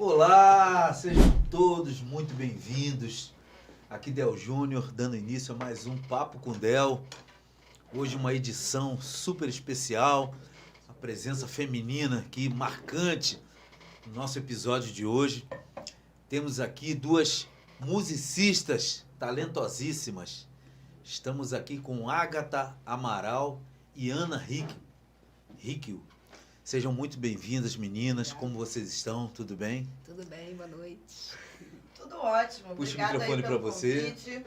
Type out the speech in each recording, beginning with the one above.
Olá, sejam todos muito bem-vindos. Aqui Del Júnior, dando início a mais um Papo com Del. Hoje uma edição super especial, a presença feminina aqui marcante no nosso episódio de hoje. Temos aqui duas musicistas talentosíssimas. Estamos aqui com Ágata Amaral e Ana Hickel. Sejam muito bem-vindas, meninas. Como vocês estão? Tudo bem? Tudo bem, boa noite. Tudo ótimo. Puxa Obrigada o microfone para você. Convite.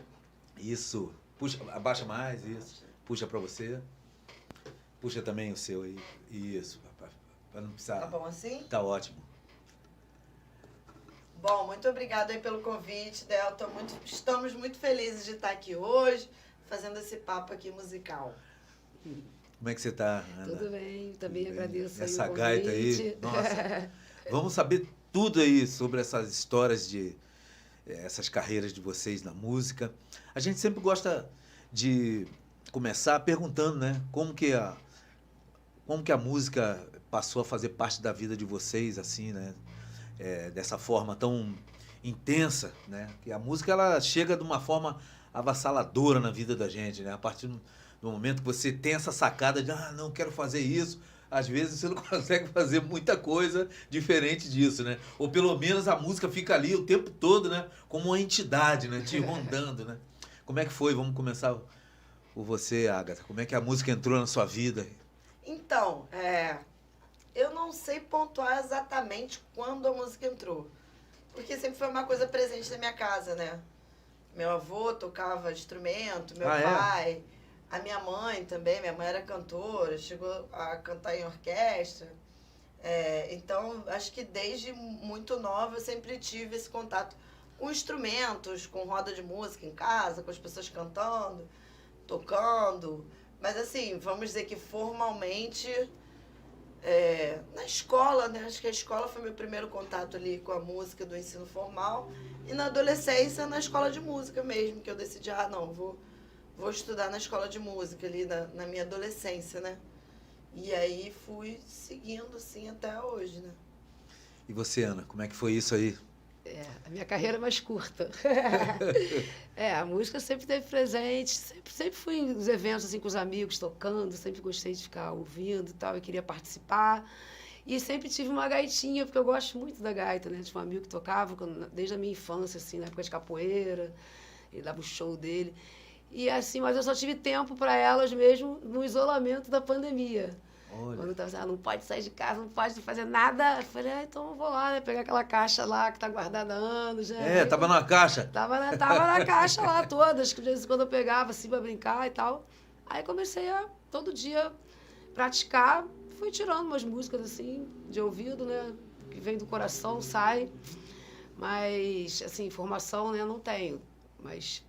Isso. Puxa, abaixa mais, isso. Puxa para você. Puxa também o seu aí. Isso, para não precisar. Tá bom assim? Tá ótimo. Bom, muito obrigada aí pelo convite, Del. Estamos muito felizes de estar aqui hoje, fazendo esse papo aqui musical. Como é que você tá, Ana? Tudo bem, também agradeço aí o Essa convite. gaita aí, nossa. Vamos saber tudo aí sobre essas histórias essas carreiras de vocês na música. A gente sempre gosta de começar perguntando, né? Como que a música passou a fazer parte da vida de vocês, assim, né? Dessa forma tão intensa, né? Que a música, ela chega de uma forma avassaladora na vida da gente, né? A partir do momento que você tem essa sacada de, não quero fazer isso, às vezes você não consegue fazer muita coisa diferente disso, né? Ou pelo menos a música fica ali o tempo todo, né? Como uma entidade, né? Te rondando, né? Como é que foi? Vamos começar por você, Ágata. Como é que a música entrou na sua vida? Então, eu não sei pontuar exatamente quando a música entrou, porque sempre foi uma coisa presente na minha casa, né? Meu avô tocava instrumento, meu pai... A minha mãe também, minha mãe era cantora, chegou a cantar em orquestra. Então, acho que desde muito nova eu sempre tive esse contato com instrumentos, com roda de música em casa, com as pessoas cantando, tocando. Mas assim, vamos dizer que formalmente, na escola, né? Acho que a escola foi meu primeiro contato ali com a música do ensino formal. E na adolescência, na escola de música mesmo, que eu decidi, vou estudar na escola de música ali na minha adolescência, né? E aí fui seguindo, assim, até hoje, né? E você, Ana, como é que foi isso aí? A minha carreira é mais curta. A música sempre esteve presente, sempre fui nos eventos, assim, com os amigos, tocando, sempre gostei de ficar ouvindo e tal, eu queria participar. E sempre tive uma gaitinha, porque eu gosto muito da gaita, né? Tinha um amigo que tocava desde a minha infância, assim, na época de capoeira, ele dava o show dele. E assim, mas eu só tive tempo para elas mesmo no isolamento da pandemia. Olha. Quando eu estava assim, não pode sair de casa, não pode fazer nada. Eu falei, então eu vou lá, né, pegar aquela caixa lá que está guardada há anos. Né? Tava na caixa? Tava na caixa lá todas, que de vez em quando eu pegava assim para brincar e tal. Aí comecei a, todo dia, praticar. Fui tirando umas músicas assim, de ouvido, né, que vem do coração, sai. Mas, assim, formação, né, não tenho, mas...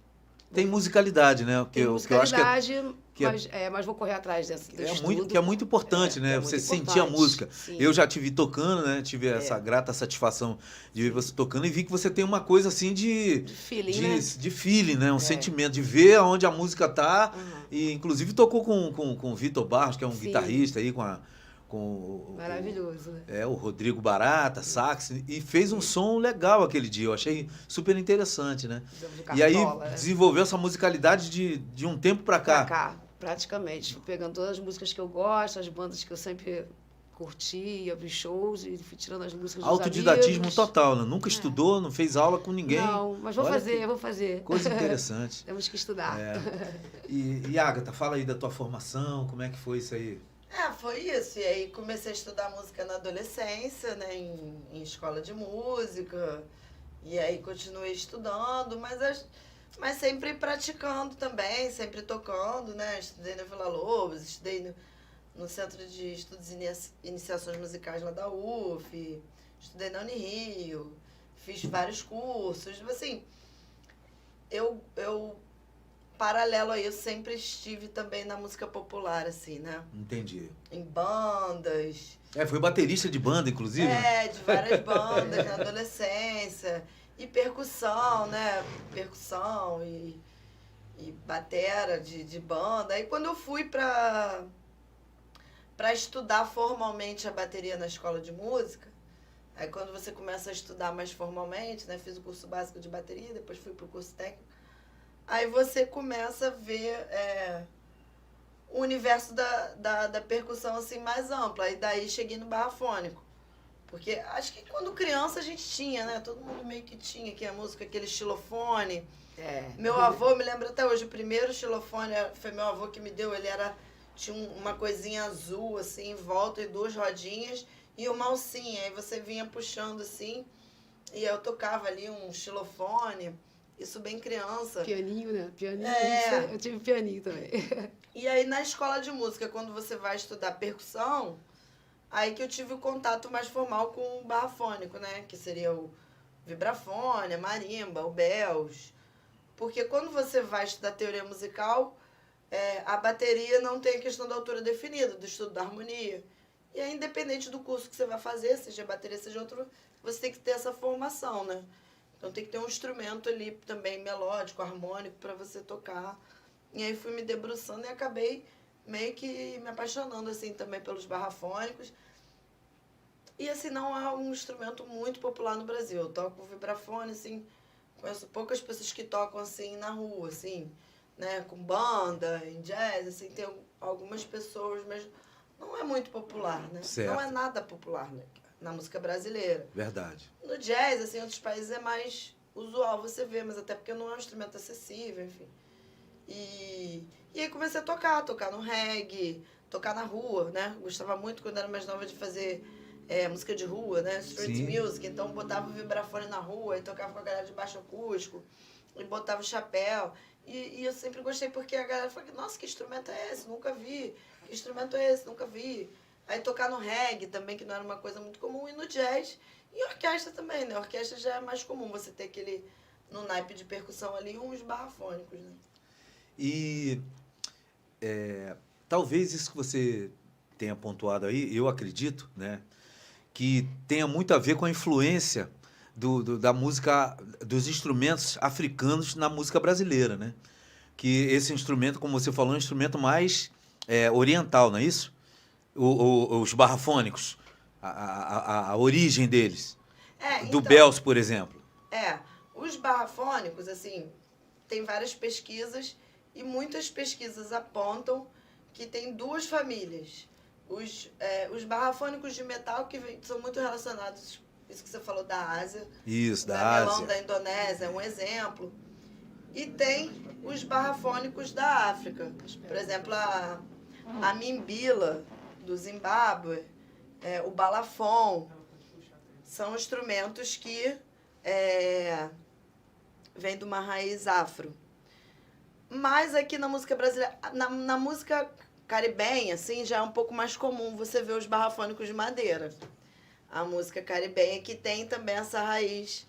Tem musicalidade, né? Tem musicalidade, eu acho mas vou correr atrás desse estudo. Que é muito importante, né? Você sentir a música. Sim. Eu já te vi tocando, né? Tive essa grata satisfação de ver você tocando e vi que você tem uma coisa assim de feeling, né? De feeling, né? Um sentimento, de ver aonde a música tá. Uhum. E inclusive tocou com o Vitor Barros, que é um guitarrista aí, maravilhoso, né? O Rodrigo Barata, sax, e fez um som legal aquele dia. Eu achei super interessante, né? E aí desenvolveu essa musicalidade de um tempo pra cá. Praticamente. Fui pegando todas as músicas que eu gosto, as bandas que eu sempre curti, abri shows e fui tirando as músicas dos autodidatismo amigos. Total, né? Nunca estudou, não fez aula com ninguém. Não, mas vou fazer. Coisa interessante. Temos que estudar. E Ágata, fala aí da tua formação, como é que foi isso aí? Foi isso. E aí comecei a estudar música na adolescência, né, em escola de música. E aí continuei estudando, mas sempre praticando também, sempre tocando, né? Estudei na Vila Lobos, estudei no Centro de Estudos e Iniciações Musicais lá da UF, estudei na Unirio, fiz vários cursos. Assim, eu paralelo a isso, sempre estive também na música popular, assim, né? Entendi. Em bandas. Foi baterista de banda, inclusive? De várias bandas na adolescência. E percussão, né? Percussão e batera de banda. Aí quando eu fui para estudar formalmente a bateria na escola de música, Aí quando você começa a estudar mais formalmente, né? Fiz o curso básico de bateria, depois fui pro curso técnico. Aí você começa a ver o universo da percussão assim mais ampla. Aí daí cheguei no barrafônico. Porque acho que quando criança a gente tinha, né? Todo mundo meio que tinha aqui a música, aquele xilofone. Meu avô, me lembro até hoje, o primeiro xilofone foi meu avô que me deu. Ele tinha uma coisinha azul assim em volta e 2 rodinhas e uma alcinha. Aí você vinha puxando assim e eu tocava ali um xilofone. Isso bem criança. Pianinho, né? Pianinho. Eu tive pianinho também. E aí na escola de música, quando você vai estudar percussão, aí que eu tive o contato mais formal com o barrafônico, né? Que seria o vibrafone, a marimba, o bells. Porque quando você vai estudar teoria musical, a bateria não tem a questão da altura definida, do estudo da harmonia. E aí, independente do curso que você vai fazer, seja bateria, seja outro, você tem que ter essa formação, né? Então tem que ter um instrumento ali também melódico, harmônico, para você tocar. E aí fui me debruçando e acabei meio que me apaixonando assim também pelos barrafônicos. E assim, não é um instrumento muito popular no Brasil. Eu toco vibrafone, assim, conheço poucas pessoas que tocam assim na rua, assim, né, com banda, em jazz, assim, tem algumas pessoas, mas não é muito popular, né? Certo. Não é nada popular, né, na música brasileira. Verdade. No jazz, assim, em outros países é mais usual você ver, mas até porque não é um instrumento acessível, enfim. E aí comecei a tocar no reggae, tocar na rua, né? Gostava muito, quando era mais nova, de fazer música de rua, né? Street music. Então botava o vibrafone na rua e tocava com a galera de baixo acústico e botava o chapéu. E eu sempre gostei porque a galera falava, nossa, que instrumento é esse? Nunca vi. Que instrumento é esse? Nunca vi. Aí tocar no reggae também, que não era uma coisa muito comum, e no jazz. E orquestra também, né? Orquestra já é mais comum você ter aquele, no naipe de percussão ali, uns barrafônicos, né? E talvez isso que você tenha pontuado aí, eu acredito, né, que tenha muito a ver com a influência da música, dos instrumentos africanos na música brasileira, né? Que esse instrumento, como você falou, é um instrumento mais oriental, não é isso? Os barrafônicos, a origem deles. Do Então, bells, por exemplo. Os barrafônicos, assim, tem várias pesquisas e muitas pesquisas apontam que tem 2 famílias. Os barrafônicos de metal, que são muito relacionados, isso que você falou, da Ásia. Isso, da Gamelão Ásia. da Indonésia é um exemplo. E tem os barrafônicos da África. Por exemplo, a mimbila do Zimbábue, o balafon. São instrumentos que vêm de uma raiz afro. Mas aqui na música brasileira, na música caribenha, assim, já é um pouco mais comum você ver os barrafônicos de madeira. A música caribenha que tem também essa raiz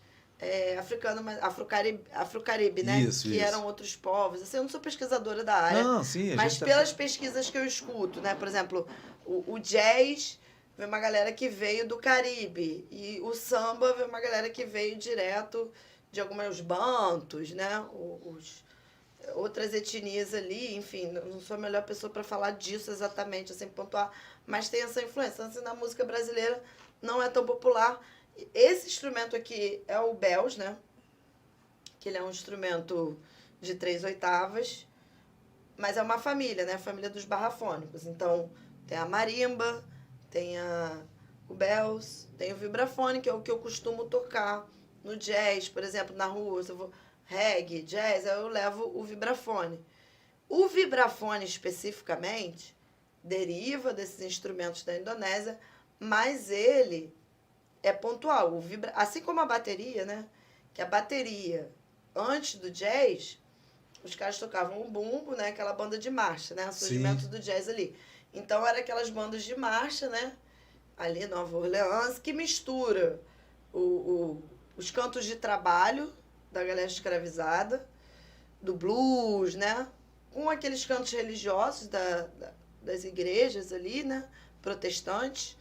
africana, mas afro-caribe, né? Isso. Eram outros povos. Assim, eu não sou pesquisadora da área, Não, sim, mas pelas pesquisas que eu escuto, né? Por exemplo, o jazz veio uma galera que veio do Caribe e o samba veio uma galera que veio direto de alguns bantos, né? Outras etnias ali, enfim, não sou a melhor pessoa para falar disso exatamente, assim, pontuar, mas tem essa influência. Assim, na música brasileira não é tão popular. Esse instrumento aqui é o bells, né? Que ele é um instrumento de 3/8, mas é uma família, né? A família dos barrafônicos. Então, tem a marimba, tem o bells, tem o vibrafone, que é o que eu costumo tocar no jazz, por exemplo, na rua, se eu vou reggae, jazz, aí eu levo o vibrafone. O vibrafone, especificamente, deriva desses instrumentos da Indonésia, mas ele é pontual. Assim como a bateria, né? Que a bateria, antes do jazz, os caras tocavam o bumbo, né? Aquela banda de marcha, né? O surgimento do jazz ali. Então, era aquelas bandas de marcha, né? Ali, Nova Orleans, que mistura os cantos de trabalho da galera escravizada, do blues, né? Com aqueles cantos religiosos das igrejas ali, né? Protestantes,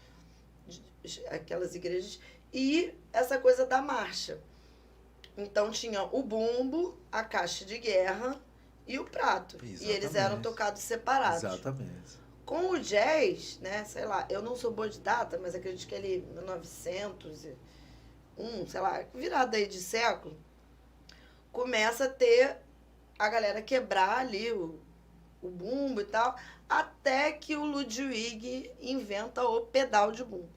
aquelas igrejas, e essa coisa da marcha. Então tinha o bumbo, a caixa de guerra e o prato. Exatamente. E eles eram tocados separados. Exatamente. Com o jazz, né, sei lá, eu não sou boa de data, mas acredito que ele 1901, sei lá, virada aí de século, começa a ter a galera quebrar ali o bumbo e tal, até que o Ludwig inventa o pedal de bumbo.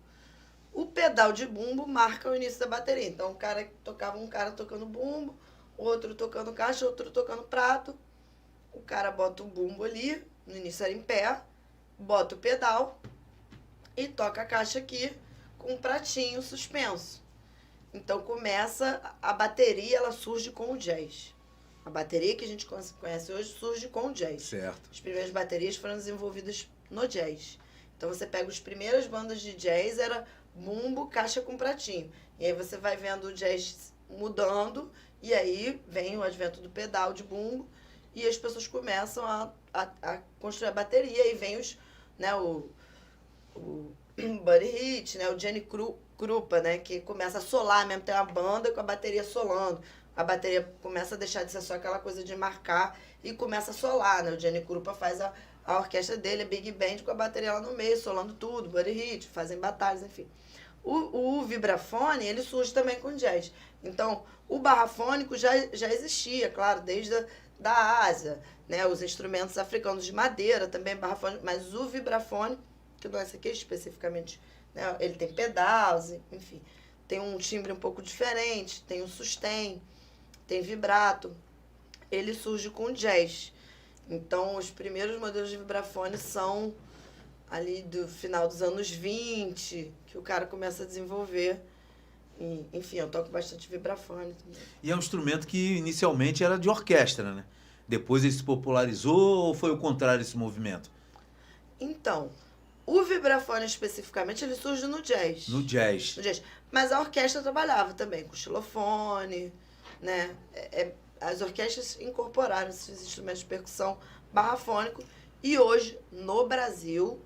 O pedal de bumbo marca o início da bateria. Então, um cara tocando bumbo, outro tocando caixa, outro tocando prato. O cara bota o bumbo ali, no início era em pé, bota o pedal e toca a caixa aqui com um pratinho suspenso. Então, a bateria, ela surge com o jazz. A bateria que a gente conhece hoje surge com o jazz. Certo. As primeiras baterias foram desenvolvidas no jazz. Então, você pega as primeiras bandas de jazz, era bumbo, caixa com pratinho. E aí você vai vendo o jazz mudando, e aí vem o advento do pedal de bumbo, e as pessoas começam a construir a bateria, e vem o Buddy Rich, né, o Jenny Krupa, né, que começa a solar mesmo, tem uma banda com a bateria solando. A bateria começa a deixar de ser só aquela coisa de marcar e começa a solar, né? O Jenny Krupa faz a orquestra dele, a Big Band, com a bateria lá no meio, solando tudo, Buddy Rich, fazem batalhas, enfim. O vibrafone, ele surge também com jazz. Então, o barrafônico já existia, claro, desde da Ásia, né? Os instrumentos africanos de madeira também, barrafônico, mas o vibrafone, que não é esse aqui especificamente, né? Ele tem pedais, enfim, tem um timbre um pouco diferente, tem um sustain, tem vibrato. Ele surge com jazz. Então, os primeiros modelos de vibrafone são ali do final dos anos 20, que o cara começa a desenvolver. E, enfim, eu toco bastante vibrafone também. E é um instrumento que inicialmente era de orquestra, né? Depois ele se popularizou ou foi o contrário esse movimento? Então, o vibrafone especificamente, ele surge no jazz. No jazz. No jazz. Mas a orquestra trabalhava também com xilofone, né? As orquestras incorporaram esses instrumentos de percussão barrafônico, e hoje, no Brasil,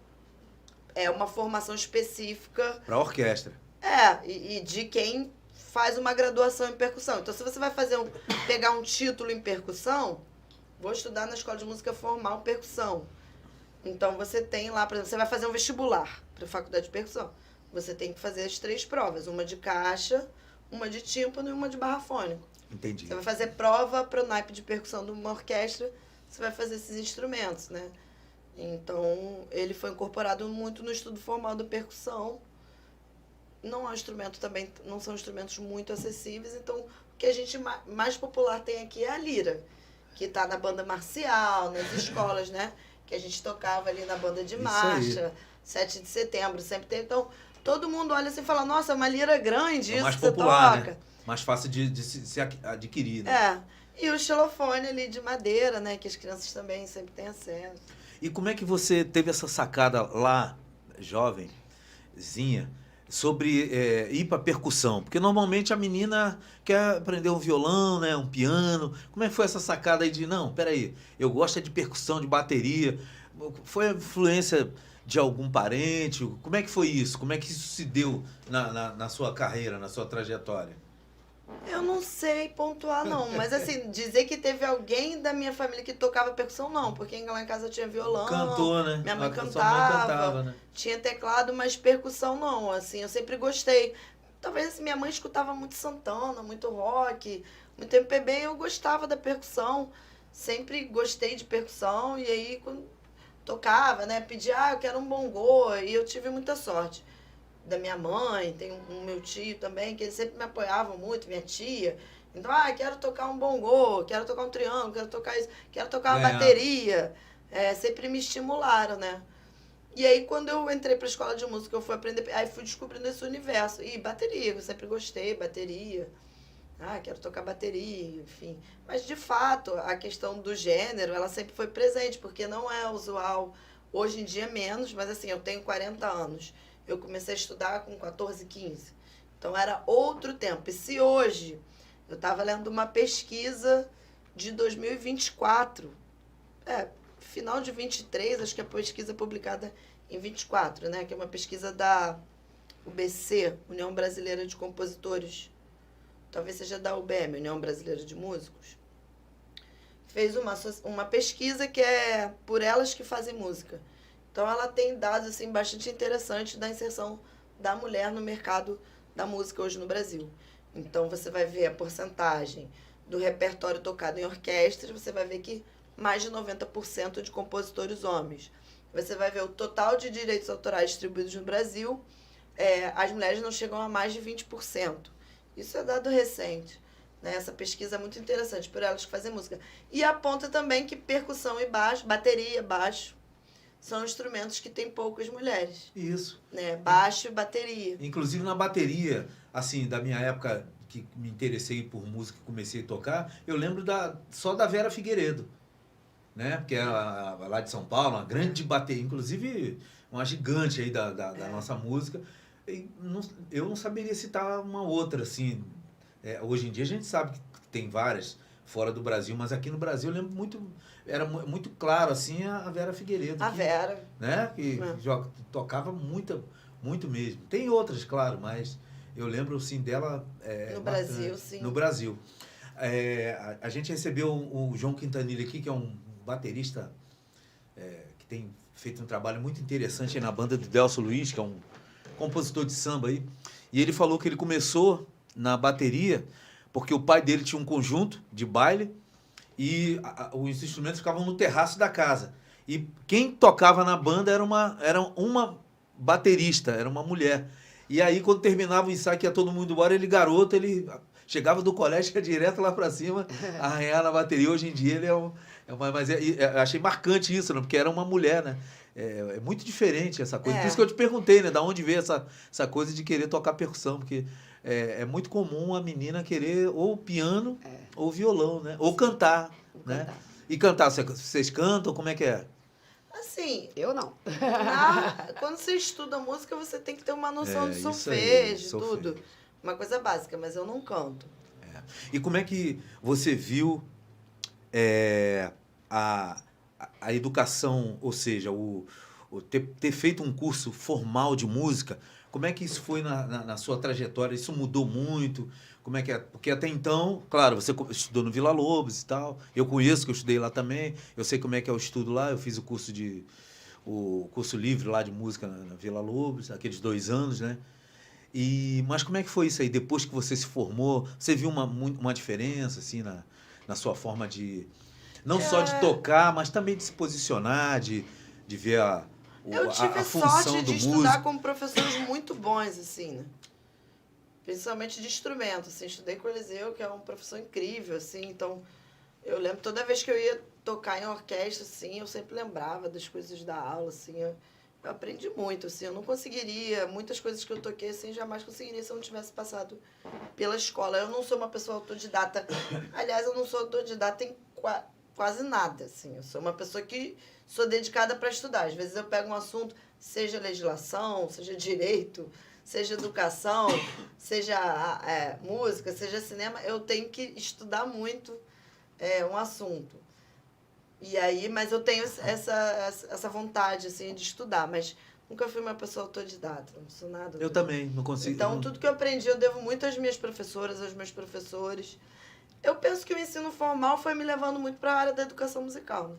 é uma formação específica. Para a orquestra. E de quem faz uma graduação em percussão. Então, se você vai pegar um título em percussão, vou estudar na Escola de Música Formal Percussão. Então, você tem lá, por exemplo, você vai fazer um vestibular para a Faculdade de Percussão. Você tem que fazer as 3 provas, uma de caixa, uma de tímpano e uma de barrafônico. Entendi. Você vai fazer prova para o naipe de percussão de uma orquestra, você vai fazer esses instrumentos, né? Então, ele foi incorporado muito no estudo formal da percussão. Não é um instrumento também, não são instrumentos muito acessíveis, então o que a gente mais popular tem aqui é a lira, que está na banda marcial, nas escolas, né? Que a gente tocava ali na banda de marcha, 7 de setembro, sempre tem. Então, todo mundo olha assim e fala, nossa, é uma lira grande, É isso mais que você popular, toca. né? Mais fácil de se adquirir, né? E o xilofone ali de madeira, né? Que as crianças também sempre têm acesso. E como é que você teve essa sacada lá, jovenzinha, sobre ir para percussão? Porque normalmente a menina quer aprender um violão, né, um piano. Como é que foi essa sacada aí de, não, peraí, eu gosto de percussão, de bateria? Foi a influência de algum parente? Como é que foi isso? Como é que isso se deu na sua carreira, na sua trajetória? Eu não sei pontuar, não. Mas, assim, dizer que teve alguém da minha família que tocava percussão, não. Porque lá em casa tinha violão. Cantou, né? Minha mãe Sua cantava. mãe cantava, né? Tinha teclado, mas percussão, não. Assim, eu sempre gostei. Talvez assim, minha mãe escutava muito Santana, muito rock, muito MPB. Eu gostava da percussão. Sempre gostei de percussão. E aí, quando tocava, né? Pedia, eu quero um bongô. E eu tive muita sorte. Da minha mãe, tem um meu tio também, que eles sempre me apoiavam muito, minha tia. Então, quero tocar um bongô, quero tocar um triângulo, quero tocar isso, quero tocar uma bateria. Sempre me estimularam, né? E aí, quando eu entrei para a escola de música, eu fui aprender, aí fui descobrindo esse universo. E bateria, eu sempre gostei, bateria. Quero tocar bateria, enfim. Mas, de fato, a questão do gênero, ela sempre foi presente, porque não é usual, hoje em dia menos, mas assim, eu tenho 40 anos. Eu comecei a estudar com 14, 15. Então, era outro tempo. E se hoje, eu estava lendo uma pesquisa de 2024, final de 23, acho que a pesquisa publicada em 24, né? Que é uma pesquisa da UBC, União Brasileira de Compositores, talvez seja da UBM, União Brasileira de Músicos, fez uma pesquisa que é por elas que fazem música. Então, ela tem dados assim, bastante interessantes da inserção da mulher no mercado da música hoje no Brasil. Então, você vai ver a porcentagem do repertório tocado em orquestras, você vai ver que mais de 90% de compositores homens. Você vai ver o total de direitos autorais distribuídos no Brasil, as mulheres não chegam a mais de 20%. Isso é dado recente. Né? Essa pesquisa é muito interessante por elas que fazem música. E aponta também que percussão e baixo, bateria, baixo, são instrumentos que têm poucas mulheres. Isso. Né? Baixo e bateria. Inclusive na bateria, assim, da minha época que me interessei por música e comecei a tocar, eu lembro só da Vera Figueiredo, né? Que é lá de São Paulo, uma grande bateria, inclusive uma gigante aí da nossa música. E eu não saberia citar uma outra, assim. Hoje em dia a gente sabe que tem várias fora do Brasil, mas aqui no Brasil eu lembro muito, era muito claro, assim, a Vera Figueiredo. A Vera. Né? Que tocava muito mesmo. Tem outras, claro, mas eu lembro, assim, dela... no bastante. Brasil, sim. No Brasil. A gente recebeu o João Quintanilha aqui, que é um baterista que tem feito um trabalho muito interessante aí na banda do Delso Luiz, que é um compositor de samba aí. E ele falou que ele começou na bateria porque o pai dele tinha um conjunto de baile e os instrumentos ficavam no terraço da casa. E quem tocava na banda era uma baterista, era uma mulher. E aí, quando terminava o ensaio, que ia todo mundo embora, garoto, ele chegava do colégio, ia direto lá pra cima, arranhar na bateria. Hoje em dia ele mas eu achei marcante isso, né? Porque era uma mulher, né? É muito diferente essa coisa. Por isso que eu te perguntei, né? Da onde veio essa coisa de querer tocar percussão, porque é muito comum a menina querer ou piano ou violão, né? Ou cantar, né? E cantar, vocês cantam? Como é que é? Assim... Eu não. Quando você estuda música, você tem que ter uma noção de solfejo, solfejo, tudo. Uma coisa básica, mas eu não canto. E como é que você viu a educação, ou seja, ter feito um curso formal de música, como é que isso foi na sua trajetória? Isso mudou muito? Como é que é? Porque até então, claro, você estudou no Vila Lobos e tal. Eu conheço, que eu estudei lá também. Eu sei como é que é o estudo lá. Eu fiz o curso livre lá de música na Vila Lobos, aqueles 2 anos, né? Mas como é que foi isso aí? Depois que você se formou, você viu uma diferença, assim, na sua forma de... Não só de tocar, mas também de se posicionar, de ver a função sorte do de estudar músico. com professores muito bons, assim, né? Principalmente de instrumento, assim. Estudei com o Eliseu, que é um professor incrível, assim. Então, eu lembro, toda vez que eu ia tocar em orquestra, assim, eu sempre lembrava das coisas da aula, assim. Eu aprendi muito, assim. Eu não conseguiria, muitas coisas que eu toquei, assim, jamais conseguiria se eu não tivesse passado pela escola. Eu não sou uma pessoa autodidata. Aliás, eu não sou autodidata em quase nada, assim. Eu sou uma pessoa que sou dedicada para estudar. Às vezes eu pego um assunto, seja legislação, seja direito, seja educação, seja música, seja cinema, eu tenho que estudar muito um assunto. E aí, mas eu tenho essa vontade, assim, de estudar, mas nunca fui uma pessoa autodidata, não sou nada. Eu também, não consigo. Então, tudo que eu aprendi, eu devo muito às minhas professoras, aos meus professores. Eu penso que o ensino formal foi me levando muito para a área da educação musical, né?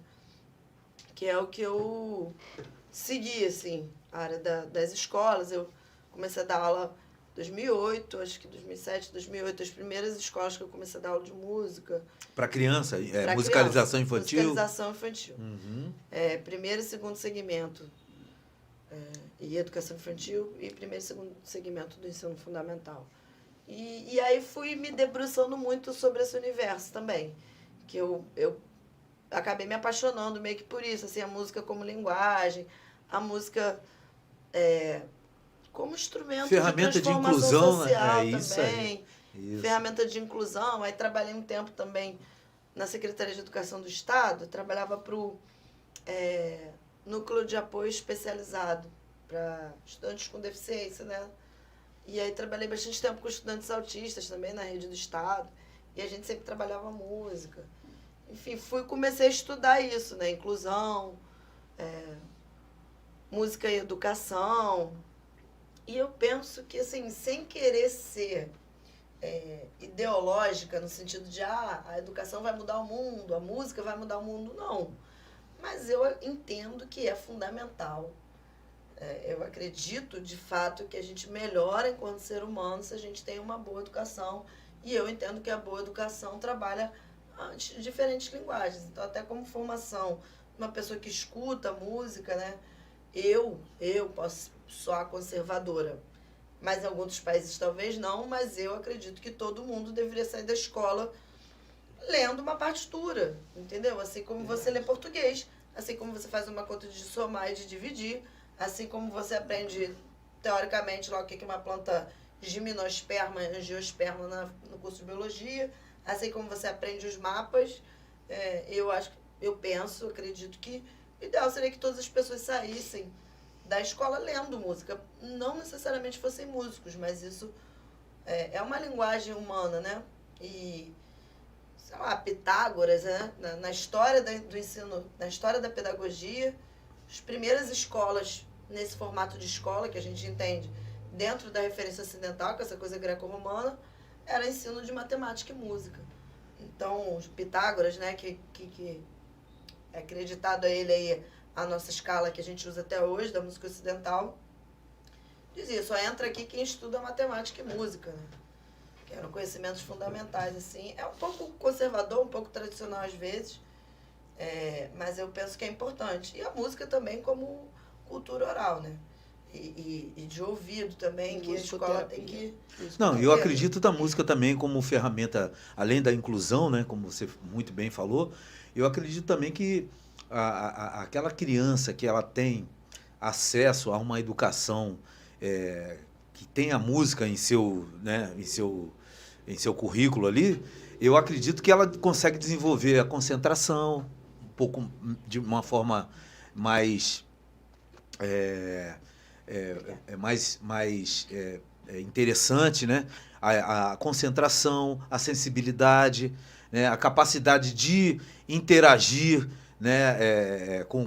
Que é o que eu segui, assim, a área das escolas. Eu comecei a dar aula em 2008, acho que 2007, 2008, as primeiras escolas que eu comecei a dar aula de música. Para criança? Pra Musicalização criança, infantil? Musicalização infantil. Uhum. Primeiro e segundo segmento e educação infantil e primeiro e segundo segmento do ensino fundamental. E aí fui me debruçando muito sobre esse universo também, que eu acabei me apaixonando meio que por isso, assim, a música como linguagem, a música como instrumento ferramenta de transformação de inclusão, social isso também, Isso. ferramenta de inclusão. Aí trabalhei um tempo também na Secretaria de Educação do Estado, trabalhava para o Núcleo de Apoio Especializado para estudantes com deficiência, né? E aí trabalhei bastante tempo com estudantes autistas também na rede do Estado. E a gente sempre trabalhava música. Enfim, comecei a estudar isso, né? Inclusão, música e educação. E eu penso que, assim, sem querer ser ideológica, no sentido de a educação vai mudar o mundo, a música vai mudar o mundo, não. mas eu entendo que é fundamental. Eu acredito, de fato, que a gente melhora enquanto ser humano se a gente tem uma boa educação. E eu entendo que a boa educação trabalha diferentes linguagens. Então, até como formação, uma pessoa que escuta música, né? Eu posso soar conservadora, mas em alguns países talvez não, mas eu acredito que todo mundo deveria sair da escola lendo uma partitura, entendeu? Assim como você lê português, assim como você faz uma conta de somar e de dividir, assim como você aprende, teoricamente, lá o que é uma planta gimnosperma e angiosperma no curso de biologia, assim como você aprende os mapas, acredito que o ideal seria que todas as pessoas saíssem da escola lendo música. Não necessariamente fossem músicos, mas isso é uma linguagem humana, né? E, sei lá, Pitágoras, né? Na história do ensino, na história da pedagogia, as primeiras escolas, nesse formato de escola que a gente entende, dentro da referência ocidental, que é essa coisa greco-romana, era ensino de matemática e música. Então, os Pitágoras, né, que é acreditado a ele aí a nossa escala que a gente usa até hoje, da música ocidental, dizia, só entra aqui quem estuda matemática e música, né? Que eram conhecimentos fundamentais, assim. É um pouco conservador, um pouco tradicional às vezes, mas eu penso que é importante. E a música também como cultura oral, né? E de ouvido também, que a escola tem que... Não, eu acredito na música também como ferramenta, além da inclusão, né, como você muito bem falou, eu acredito também que aquela criança que ela tem acesso a uma educação que tem a música em seu, né, em seu currículo ali, eu acredito que ela consegue desenvolver a concentração um pouco de uma forma mais interessante, né? A concentração, a sensibilidade, né? A capacidade de interagir, né? Com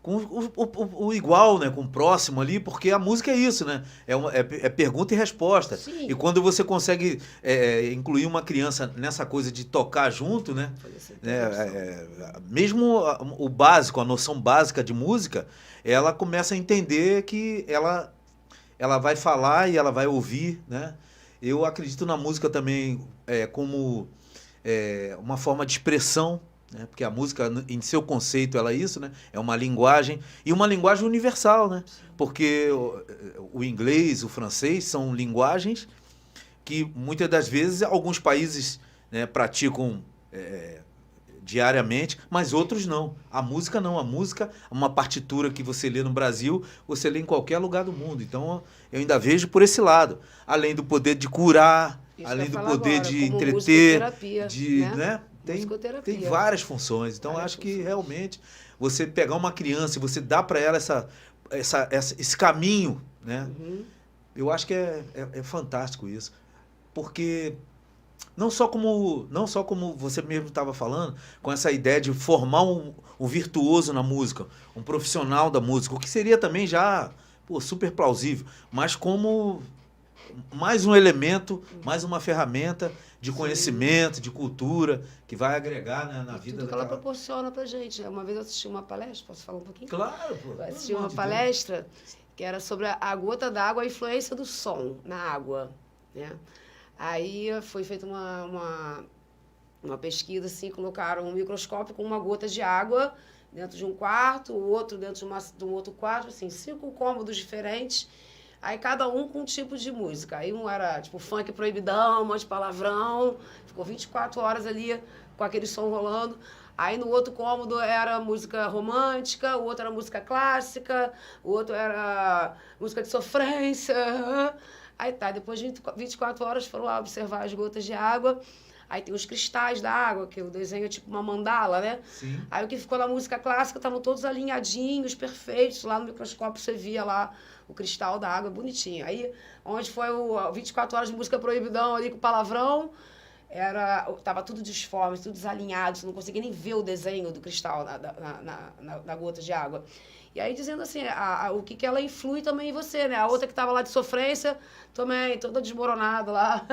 o igual, né? Com o próximo ali, porque a música é isso, né? É pergunta e resposta. Sim. E quando você consegue incluir uma criança nessa coisa de tocar junto, né? Mesmo o básico, a noção básica de música, ela começa a entender que ela vai falar e ela vai ouvir, né? Eu acredito na música também como uma forma de expressão, né? Porque a música, em seu conceito, ela é isso, né? É uma linguagem, e uma linguagem universal, né? Porque o inglês, o francês são linguagens que, muitas das vezes, alguns países, né, praticam diariamente, mas outros não. A música não. A música, uma partitura que você lê no Brasil, você lê em qualquer lugar do mundo. Então, eu ainda vejo por esse lado. Além do poder de curar, além do poder de entreter, né? Tem várias funções. Então, acho que realmente você pegar uma criança e você dar para ela esse caminho, né? Uhum. Eu acho que é fantástico isso. Porque não só como você mesmo estava falando, com essa ideia de formar um virtuoso na música, um profissional da música, o que seria também já super plausível, mas como mais um elemento, mais uma ferramenta de conhecimento, de cultura, que vai agregar, né, na vida daquela... que ela proporciona pra gente. Uma vez eu assisti uma palestra, posso falar um pouquinho? Claro, pô. Eu assisti uma palestra que era sobre a gota d'água, a influência do som na água, né? Aí foi feita uma pesquisa, assim, colocaram um microscópio com uma gota de água dentro de um quarto, o outro dentro de um outro quarto, assim, 5 cômodos diferentes, aí cada um com um tipo de música. Aí um era, tipo, funk proibidão, um monte de palavrão, ficou 24 horas ali com aquele som rolando. Aí no outro cômodo era música romântica, o outro era música clássica, o outro era música de sofrência. Aí tá, depois de 24 horas foram lá observar as gotas de água. Aí tem os cristais da água, que o desenho é tipo uma mandala, né? Sim. Aí o que ficou na música clássica estavam todos alinhadinhos, perfeitos. Lá no microscópio você via lá o cristal da água, bonitinho. Aí, onde foi o 24 horas de música proibidão ali com palavrão, tava tudo disforme, tudo desalinhado, você não conseguia nem ver o desenho do cristal na gota de água. E aí dizendo assim, o que ela influi também em você, né? A outra que estava lá de sofrência, também toda desmoronada lá.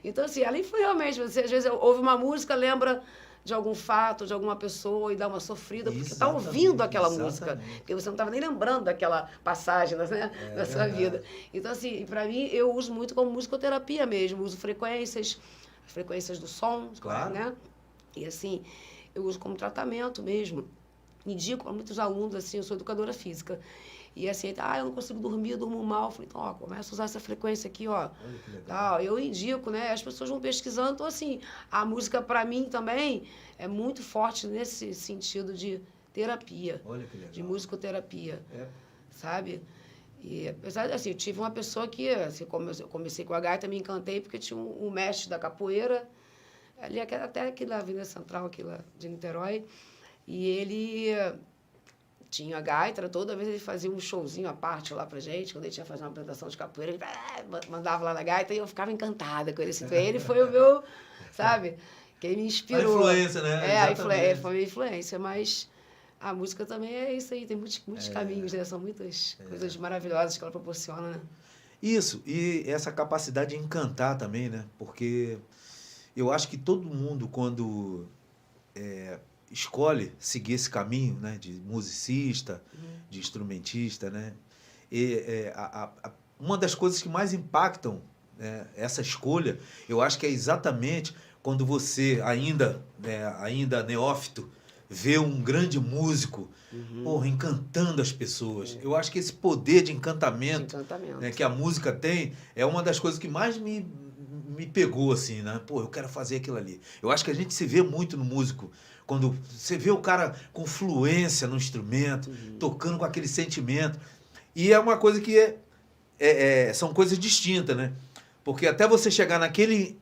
Então, assim, ela influi realmente. Você, às vezes, ouve uma música, lembra de algum fato, de alguma pessoa e dá uma sofrida, porque você está ouvindo aquela música. Porque você não estava nem lembrando daquela passagem, né, da sua vida. Então, assim, para mim, eu uso muito como musicoterapia mesmo. Uso frequências, as frequências do som, claro, né? E, assim, eu uso como tratamento mesmo. Indico para muitos alunos, assim, eu sou educadora física. E assim, eu não consigo dormir, eu durmo mal. Eu falei, então, ó, começa a usar essa frequência aqui, ó. Olha que legal. Tal. Eu indico, né? As pessoas vão pesquisando. Então, assim, a música, para mim, também é muito forte nesse sentido de terapia. Olha que legal. De musicoterapia. Sabe? E, apesar de, assim, eu tive uma pessoa que, assim, como eu comecei com a gaita, me encantei, porque tinha um mestre da capoeira, ali até aqui na Avenida Central, aqui lá de Niterói. E ele tinha a gaita, toda vez ele fazia um showzinho à parte lá pra gente, quando ele tinha fazer uma apresentação de capoeira, ele mandava lá na gaita e eu ficava encantada com ele. Então, ele foi o meu, sabe, quem me inspirou. A influência, né? A influência, foi a minha influência, mas a música também é isso aí, tem muitos caminhos, né? São muitas coisas maravilhosas que ela proporciona, né? Isso, e essa capacidade de encantar também, né? Porque eu acho que todo mundo, quando escolhe seguir esse caminho, né, de musicista, de instrumentista, né, uma das coisas que mais impactam, né, essa escolha, eu acho que é exatamente quando você, ainda neófito, vê um grande músico, porra, encantando as pessoas. Eu acho que esse poder de encantamento, né, que a música tem é uma das coisas que mais me pegou, assim, né? Pô, eu quero fazer aquilo ali. Eu acho que a gente se vê muito no músico. Quando você vê o cara com fluência no instrumento, tocando com aquele sentimento. E é uma coisa que são coisas distintas, né? Porque até você chegar naquele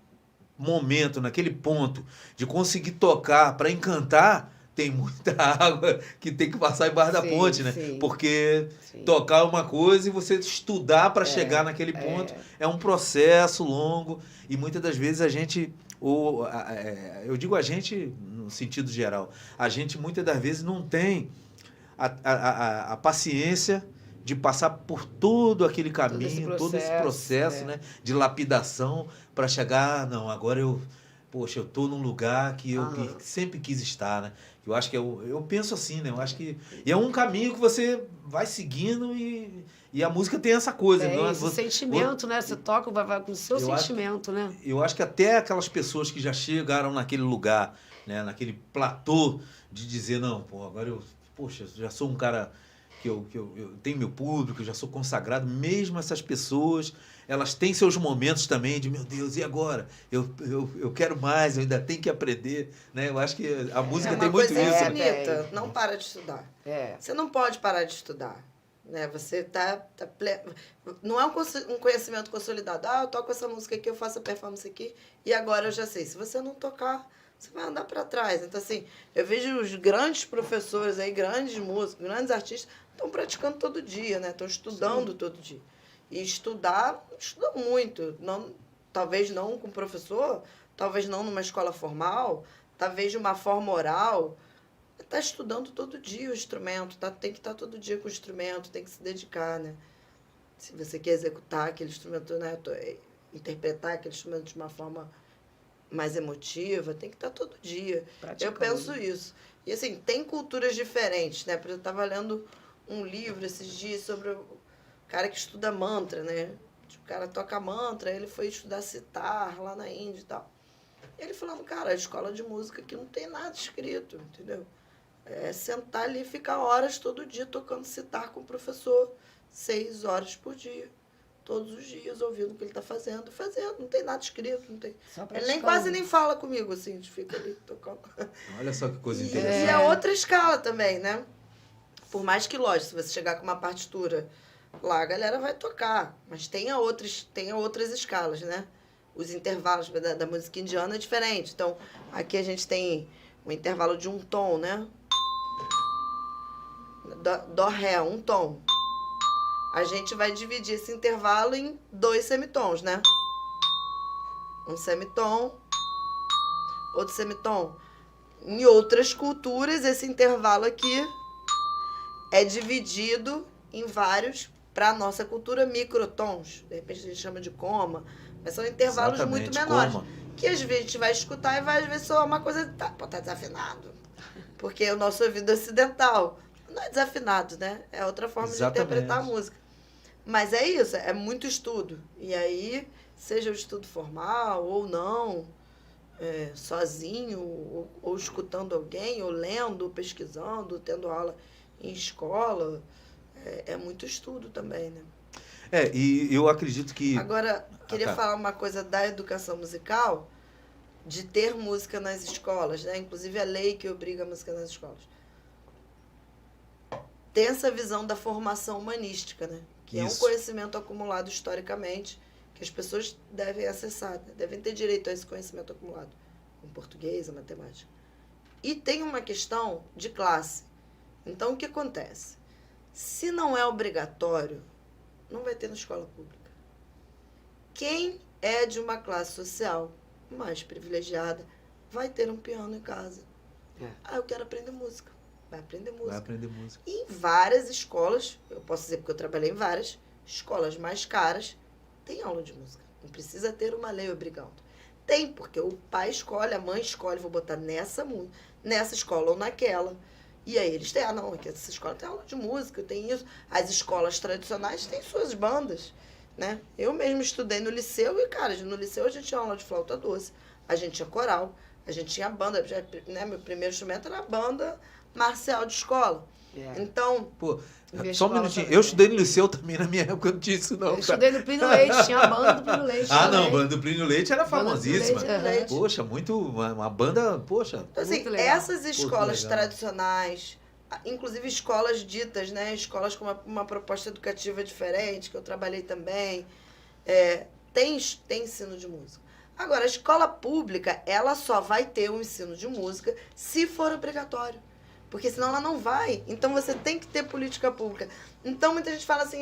momento, naquele ponto de conseguir tocar para encantar, tem muita água que tem que passar embaixo da ponte, né? Sim. Porque tocar é uma coisa e você estudar para chegar naquele ponto é um processo longo e muitas das vezes a gente, eu digo a gente no sentido geral, a gente muitas das vezes não tem a paciência de passar por todo aquele caminho, todo esse processo, né, de lapidação para chegar, não, agora eu estou num lugar que eu sempre quis estar, né? Eu acho que eu penso assim, né? Eu acho que é um caminho que você vai seguindo e a música tem essa coisa. Esse sentimento, né? Você toca, vai com o seu sentimento, né? Eu acho que até aquelas pessoas que já chegaram naquele lugar, né? Naquele platô de dizer, não, pô, agora eu já sou um cara que eu tenho meu público, eu já sou consagrado. Mesmo essas pessoas, elas têm seus momentos também de, meu Deus, e agora? Eu quero mais, eu ainda tenho que aprender, né? Eu acho que a música tem muito isso. Anitta, não para de estudar. Você não pode parar de estudar. Né? Você não é um conhecimento consolidado. Eu toco essa música aqui, eu faço a performance aqui, e agora eu já sei. Se você não tocar, você vai andar para trás. Então, assim, eu vejo os grandes professores aí, grandes músicos, grandes artistas, estão praticando todo dia, né? Estão estudando todo dia. E estuda muito. Talvez não com professor, talvez não numa escola formal, talvez de uma forma oral. Está estudando todo dia o instrumento, tem que estar todo dia com o instrumento, tem que se dedicar, né? Se você quer executar aquele instrumento, né? Interpretar aquele instrumento de uma forma mais emotiva, tem que estar todo dia. Eu penso isso. E assim, tem culturas diferentes, né? Eu estava lendo um livro esses dias sobre o cara que estuda mantra, né? O cara toca mantra, ele foi estudar sitar lá na Índia e tal. E ele falando, cara, a escola de música aqui não tem nada escrito, entendeu? É sentar ali e ficar horas todo dia tocando sitar com o professor, 6 horas por dia. Todos os dias, ouvindo o que ele está fazendo, não tem nada escrito, não tem. Ele quase nem fala comigo, assim, a gente fica ali tocando. Olha só que coisa interessante. E é outra escala também, né? Por mais que, lógico, se você chegar com uma partitura lá, a galera vai tocar, mas tem outras escalas, né? Os intervalos da música indiana é diferente. Então, aqui a gente tem um intervalo de um tom, né? Dó, ré, um tom. A gente vai dividir esse intervalo em 2 semitons, né? Um semitom outro semitom. Em outras culturas, esse intervalo aqui é dividido em vários, para a nossa cultura, microtons. De repente a gente chama de coma, mas são intervalos Exatamente, muito menores. coma. Que às vezes a gente vai escutar e vai às vezes soar uma coisa, tá desafinado. Porque o nosso ouvido é ocidental não é desafinado, né? É outra forma Exatamente. de interpretar a música. Mas é isso, é muito estudo. E aí, seja o estudo formal ou não, sozinho, ou escutando alguém, ou lendo, ou pesquisando, tendo aula em escola, é muito estudo também, né? E eu acredito que... Agora, queria tá. falar uma coisa da educação musical, de ter música nas escolas, né? Inclusive a lei que obriga a música nas escolas. Tem essa visão da formação humanística, né? Que é um Isso. conhecimento acumulado historicamente, que as pessoas devem acessar, né? Devem ter direito a esse conhecimento acumulado, com português, a matemática. E tem uma questão de classe. Então, o que acontece? Se não é obrigatório, não vai ter na escola pública. Quem é de uma classe social mais privilegiada vai ter um piano em casa. Eu quero aprender música. Vai aprender música. Vai aprender música. E em várias escolas, eu posso dizer porque eu trabalhei em várias, escolas mais caras, tem aula de música. Não precisa ter uma lei obrigando. Tem, porque o pai escolhe, a mãe escolhe, vou botar nessa escola ou naquela. E aí eles têm, não, aqui essa escola tem aula de música, tem isso. As escolas tradicionais têm suas bandas, né? Eu mesmo estudei no liceu e, cara, no liceu a gente tinha aula de flauta doce, a gente tinha coral, a gente tinha banda, né? Meu primeiro instrumento era a banda marcial de escola. Então... Pô, Minha só um escola minutinho. também. Eu estudei no liceu também, na minha época não tinha isso não, Eu cara. estudei no Plínio Leite, tinha a banda do Plínio Leite. Ah, não, a também. banda do Plínio Leite era Banda do Plínio famosíssima. Leite, Poxa, uma banda, poxa. Então, assim, Muito legal. essas escolas legal. tradicionais, inclusive escolas ditas, né? Escolas com uma proposta educativa diferente, que eu trabalhei também, tem ensino de música. Agora, a escola pública, ela só vai ter o ensino de música se for obrigatório. Porque senão ela não vai. Então, você tem que ter política pública. Então, muita gente fala assim,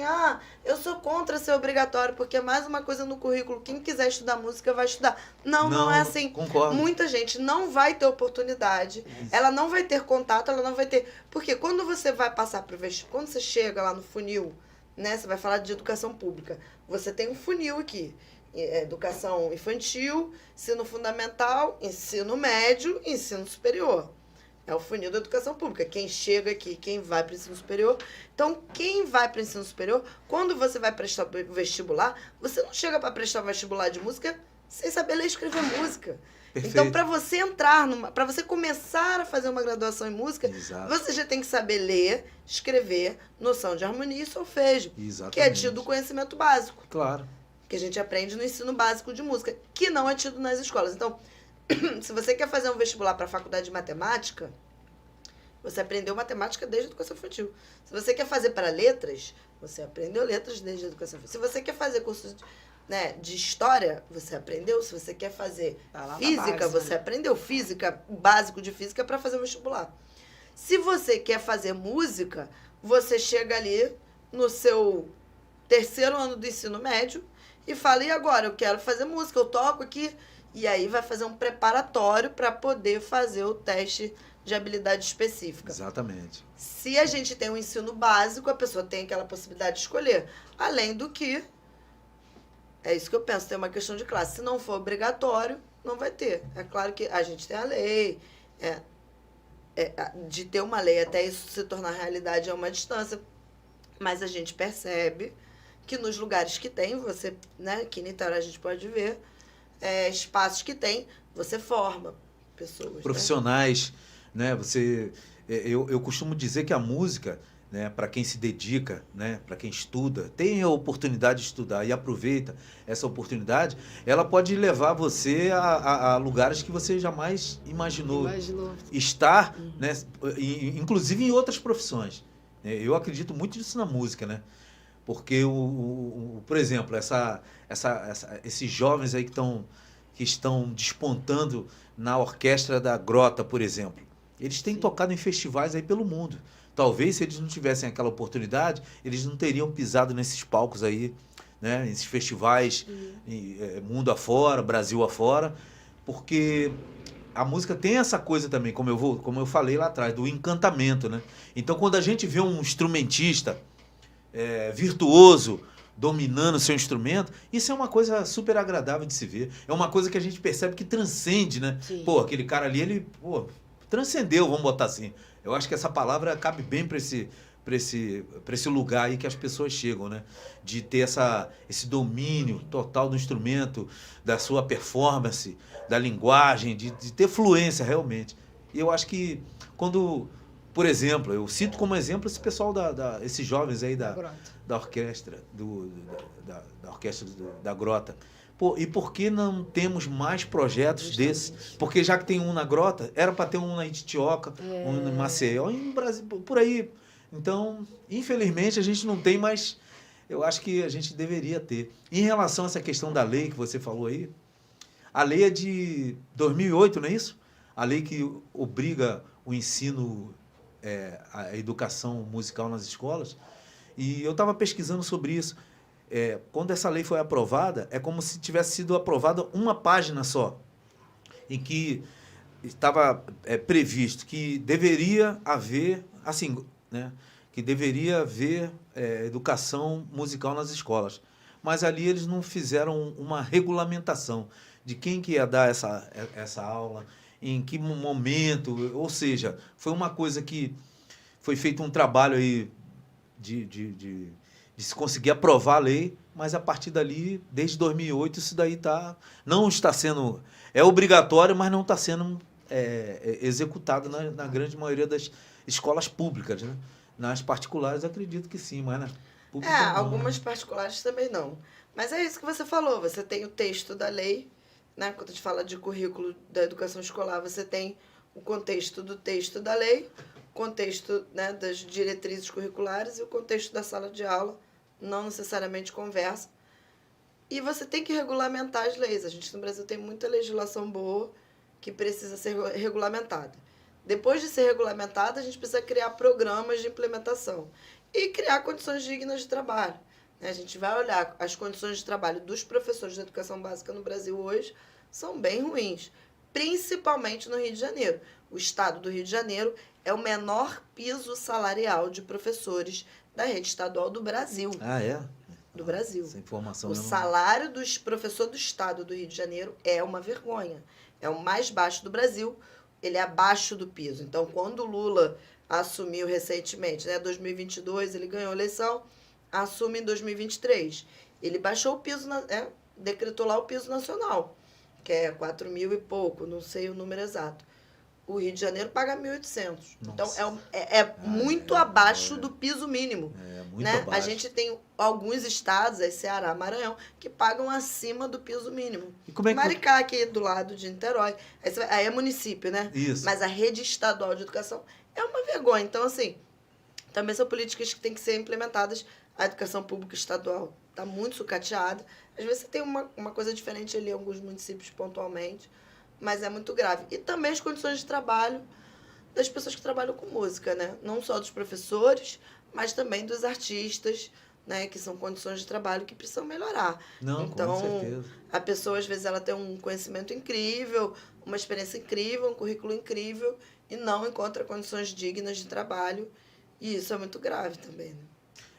eu sou contra ser obrigatório, porque é mais uma coisa no currículo. Quem quiser estudar música vai estudar. Não é assim. Concordo. Muita gente não vai ter oportunidade, ela não vai ter contato, ela não vai ter... Porque quando você vai passar para o vestibular, quando você chega lá no funil, né, você vai falar de educação pública, você tem um funil aqui. Educação infantil, ensino fundamental, ensino médio e ensino superior. É o funil da educação pública. Quem chega aqui, quem vai para o ensino superior. Então, quem vai para o ensino superior, quando você vai prestar o vestibular, você não chega para prestar o vestibular de música sem saber ler e escrever música. Perfeito. Então, para você entrar, para você começar a fazer uma graduação em música, Exato. você já tem que saber ler, escrever, noção de harmonia e solfejo, Exatamente. que é tido o conhecimento básico, Claro. que a gente aprende no ensino básico de música, que não é tido nas escolas. Então, se você quer fazer um vestibular para a faculdade de matemática, você aprendeu matemática desde a educação infantil. Se você quer fazer para letras, você aprendeu letras desde a educação infantil. Se você quer fazer curso de história, você aprendeu. Se você quer fazer Tá lá na física, base, você né? aprendeu física, o básico de física para fazer o vestibular. Se você quer fazer música, você chega ali no seu terceiro ano do ensino médio e fala, e agora? Eu quero fazer música, eu toco aqui. E aí vai fazer um preparatório para poder fazer o teste de habilidade específica. Exatamente. Se a gente tem um ensino básico, a pessoa tem aquela possibilidade de escolher. Além do que, é isso que eu penso, tem uma questão de classe. Se não for obrigatório, não vai ter. É claro que a gente tem a lei, de ter uma lei até isso se tornar realidade é uma distância, mas a gente percebe que nos lugares que tem, você, né, aqui em Niterói a gente pode ver, espaços que tem, você forma pessoas. Profissionais, né? Eu costumo dizer que a música, né, para quem se dedica, né, para quem estuda, tem a oportunidade de estudar e aproveita essa oportunidade, ela pode levar você a lugares que você jamais imaginou estar, né, inclusive em outras profissões. Eu acredito muito nisso na música, né? Porque, por exemplo, esses jovens aí que estão despontando na orquestra da Grota, por exemplo, eles têm tocado em festivais aí pelo mundo. Talvez, se eles não tivessem aquela oportunidade, eles não teriam pisado nesses palcos aí, né? Nesses festivais, mundo afora, Brasil afora, porque a música tem essa coisa também, como eu falei lá atrás, do encantamento, né? Então, quando a gente vê um instrumentista virtuoso dominando seu instrumento, isso é uma coisa super agradável de se ver. É uma coisa que a gente percebe que transcende, né? Sim. Pô, aquele cara ali, ele transcendeu, vamos botar assim. Eu acho que essa palavra cabe bem para esse lugar aí que as pessoas chegam, né? De ter esse domínio total do instrumento, da sua performance, da linguagem, de ter fluência realmente. E eu acho que quando, por exemplo, eu cito como exemplo esse pessoal, esses jovens aí da orquestra, da orquestra da Grota. Pô, e por que não temos mais projetos desses? Porque já que tem um na Grota, era para ter um na Ititioca, um em Maceió, em Brasil, por aí. Então, infelizmente, a gente não tem, mas eu acho que a gente deveria ter. Em relação a essa questão da lei que você falou aí, a lei é de 2008, não é isso? A lei que obriga o ensino, a educação musical nas escolas. E eu estava pesquisando sobre isso. Quando essa lei foi aprovada, é como se tivesse sido aprovada uma página só, em que estava previsto que deveria haver, assim, né, que deveria haver educação musical nas escolas. Mas ali eles não fizeram uma regulamentação de quem que ia dar essa aula, em que momento, ou seja, foi uma coisa que foi feito um trabalho aí de se conseguir aprovar a lei, mas a partir dali, desde 2008, isso daí não está sendo... É obrigatório, mas não está sendo executado na grande maioria das escolas públicas, né? Nas particulares, acredito que sim, mas nas públicas não. Algumas particulares também não. Mas é isso que você falou, você tem o texto da lei, né? Quando a gente fala de currículo da educação escolar, você tem o contexto do texto da lei, o contexto, né, das diretrizes curriculares e o contexto da sala de aula, não necessariamente conversa. E você tem que regulamentar as leis. A gente no Brasil tem muita legislação boa que precisa ser regulamentada. Depois de ser regulamentada, a gente precisa criar programas de implementação e criar condições dignas de trabalho. A gente vai olhar as condições de trabalho dos professores de educação básica no Brasil hoje, são bem ruins, principalmente no Rio de Janeiro. O estado do Rio de Janeiro é o menor piso salarial de professores da rede estadual do Brasil. Ah, é? Do Brasil. Essa informação o salário dos professores do estado do Rio de Janeiro é uma vergonha. É o mais baixo do Brasil, ele é abaixo do piso. Então, quando o Lula assumiu recentemente, né, 2022, ele ganhou a eleição, assume em 2023. Ele baixou o piso, decretou lá o piso nacional, que é 4 mil e pouco, não sei o número exato. O Rio de Janeiro paga 1.800. Então, muito abaixo do piso mínimo. Muito né? abaixo. A gente tem alguns estados, Ceará, Maranhão, que pagam acima do piso mínimo. E como é que... Maricá, aqui do lado de Niterói. Aí é município, né? Isso. Mas a rede estadual de educação é uma vergonha. Então, assim, também são políticas que têm que ser implementadas. A educação pública estadual está muito sucateada. Às vezes você tem uma coisa diferente ali em alguns municípios pontualmente, mas é muito grave. E também as condições de trabalho das pessoas que trabalham com música, né? Não só dos professores, mas também dos artistas, né? Que são condições de trabalho que precisam melhorar. Não, então, com certeza. A pessoa, às vezes, ela tem um conhecimento incrível, uma experiência incrível, um currículo incrível, e não encontra condições dignas de trabalho. E isso é muito grave também, né?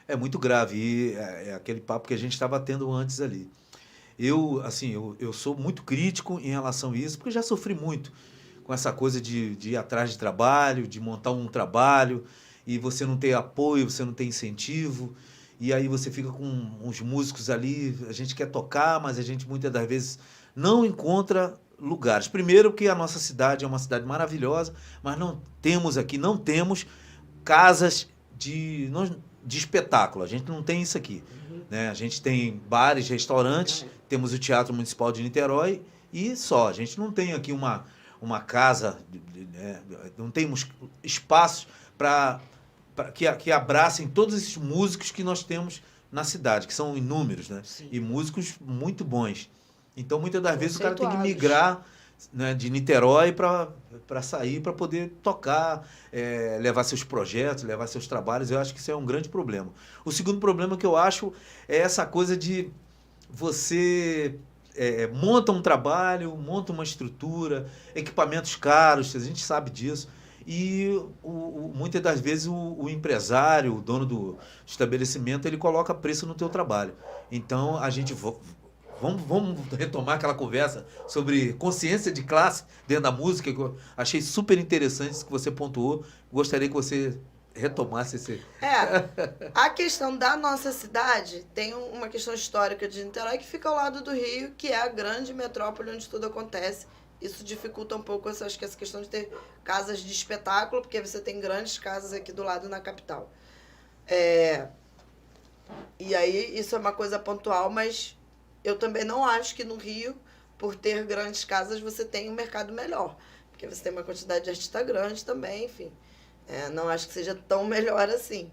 É muito grave. E é aquele papo que a gente estava tendo antes ali. Eu sou muito crítico em relação a isso, porque eu já sofri muito com essa coisa de ir atrás de trabalho, de montar um trabalho, e você não tem apoio, você não tem incentivo, e aí você fica com uns músicos ali, a gente quer tocar, mas a gente muitas das vezes não encontra lugares. Primeiro que a nossa cidade é uma cidade maravilhosa, mas não temos casas de espetáculo, a gente não tem isso aqui. Né? A gente tem bares, restaurantes, temos o Teatro Municipal de Niterói e só. A gente não tem aqui uma casa, não temos espaços que abracem todos esses músicos que nós temos na cidade, que são inúmeros, né? E músicos muito bons. Então, muitas das vezes, o cara tem que migrar, né, de Niterói para sair, para poder tocar, levar seus projetos, levar seus trabalhos. Eu acho que isso é um grande problema. O segundo problema que eu acho é essa coisa de você monta um trabalho, monta uma estrutura, equipamentos caros, a gente sabe disso. E muitas das vezes o empresário, o dono do estabelecimento, ele coloca preço no teu trabalho. Então, a gente... Vamos retomar aquela conversa sobre consciência de classe dentro da música, que eu achei super interessante isso que você pontuou. Gostaria que você retomasse esse... A questão da nossa cidade tem uma questão histórica de Niterói que fica ao lado do Rio, que é a grande metrópole onde tudo acontece. Isso dificulta um pouco, acho que essa questão de ter casas de espetáculo, porque você tem grandes casas aqui do lado na capital. E aí, isso é uma coisa pontual, mas eu também não acho que no Rio, por ter grandes casas, você tem um mercado melhor. Porque você tem uma quantidade de artista grande também, enfim. Não acho que seja tão melhor assim.